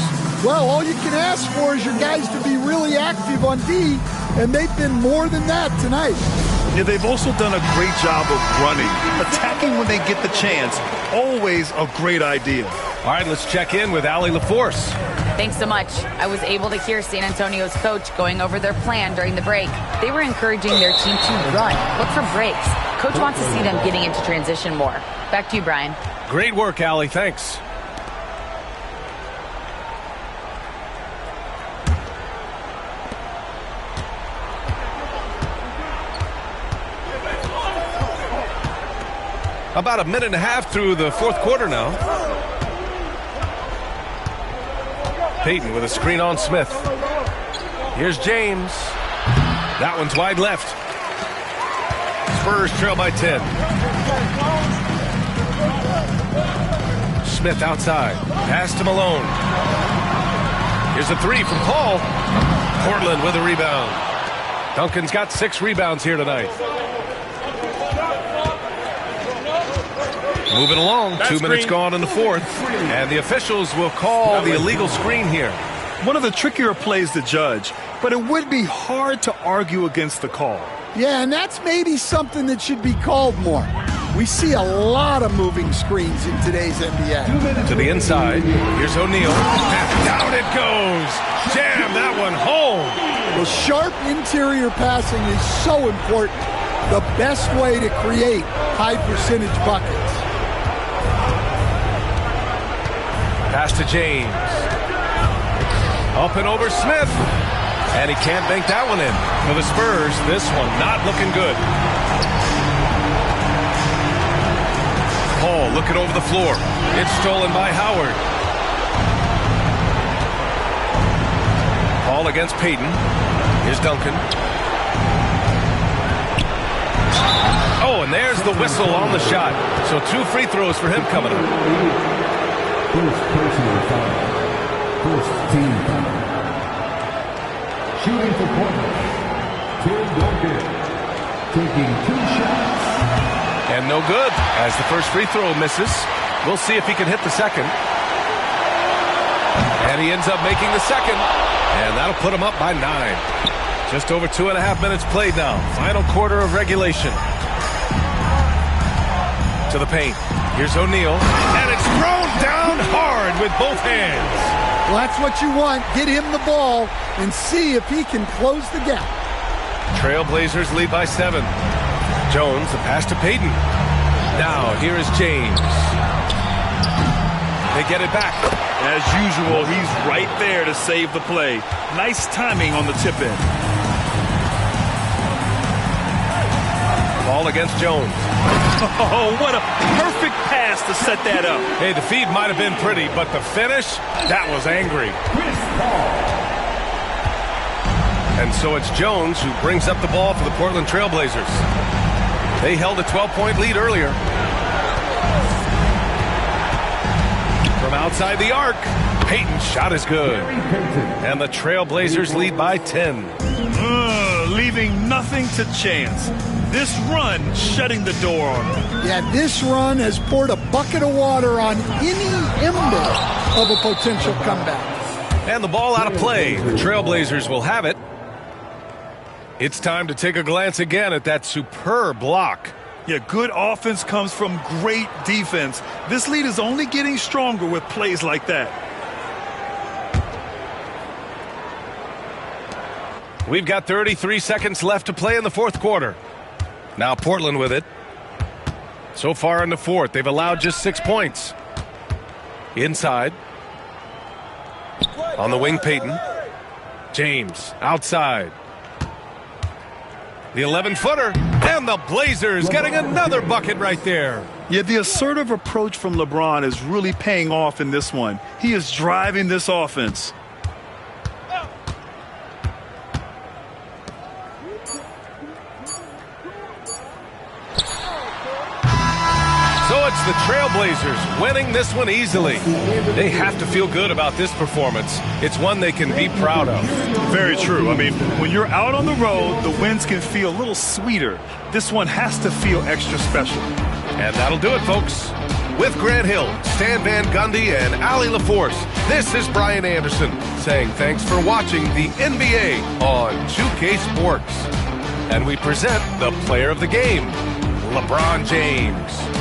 Well, all you can ask for is your guys to be really active on D, and they've been more than that tonight. Yeah, they've also done a great job of running. Attacking when they get the chance. Always a great idea. All right, let's check in with Allie LaForce. Thanks so much. I was able to hear San Antonio's coach going over their plan during the break. They were encouraging their team to run, look for breaks. Coach wants to see them getting into transition more. Back to you, Brian. Great work, Allie. Thanks. About a minute and a half through the fourth quarter now. Payton with a screen on Smith. Here's James. That one's wide left. Spurs trail by 10. Smith outside. Pass to Malone. Here's a three from Paul. Portland with a rebound. Duncan's got 6 rebounds here tonight. Moving along, 2 minutes gone in the fourth, and the officials will call the illegal screen here. One of the trickier plays to judge, but it would be hard to argue against the call. Yeah, and that's maybe something that should be called more. We see a lot of moving screens in today's NBA. To the inside, here's O'Neal. Down it goes. Jam that one home. Well, sharp interior passing is so important. The best way to create high percentage buckets. Pass to James. Up and over Smith. And he can't bank that one in. For the Spurs, this one not looking good. Paul looking over the floor. It's stolen by Howard. Paul against Payton. Here's Duncan. Oh, and there's the whistle on the shot. So 2 free throws for him coming up. First personal foul. First team foul. Shooting for Portland. Tim Duncan. Taking 2 shots. And no good as the first free throw misses. We'll see if he can hit the second. And he ends up making the second. And that'll put him up by 9. Just over 2.5 minutes played now. Final quarter of regulation. To the paint. Here's O'Neal. And it's thrown down hard with both hands. Well, that's what you want. Get him the ball and see if he can close the gap. Trailblazers lead by 7. Jones, the pass to Payton. Now, here is James. They get it back. As usual, he's right there to save the play. Nice timing on the tip-in. Ball against Jones. Oh, what a perfect pass to set that up. Hey, the feed might have been pretty, but the finish, that was angry. And so it's Jones who brings up the ball for the Portland Trailblazers. They held a 12-point lead earlier. From outside the arc, Payton's shot is good. And the Trailblazers lead by 10. Leaving nothing to chance. This run shutting the door on them. Yeah, this run has poured a bucket of water on any ember of a potential comeback. And the ball out of play. The Trailblazers will have it. It's time to take a glance again at that superb block. Yeah, good offense comes from great defense. This lead is only getting stronger with plays like that. We've got 33 seconds left to play in the fourth quarter. Now Portland with it. So far in the fourth, they've allowed just 6 points. Inside. On the wing, Payton. James outside. The 11-footer. And the Blazers getting another bucket right there. Yeah, the assertive approach from LeBron is really paying off in this one. He is driving this offense. It's the Trailblazers winning this one easily. They have to feel good about this performance. It's one they can be proud of. Very true. I mean, when you're out on the road, the wins can feel a little sweeter. This one has to feel extra special. And that'll do it, folks. With Grant Hill, Stan Van Gundy, and Allie LaForce, this is Brian Anderson saying thanks for watching the NBA on 2K Sports. And we present the player of the game, LeBron James.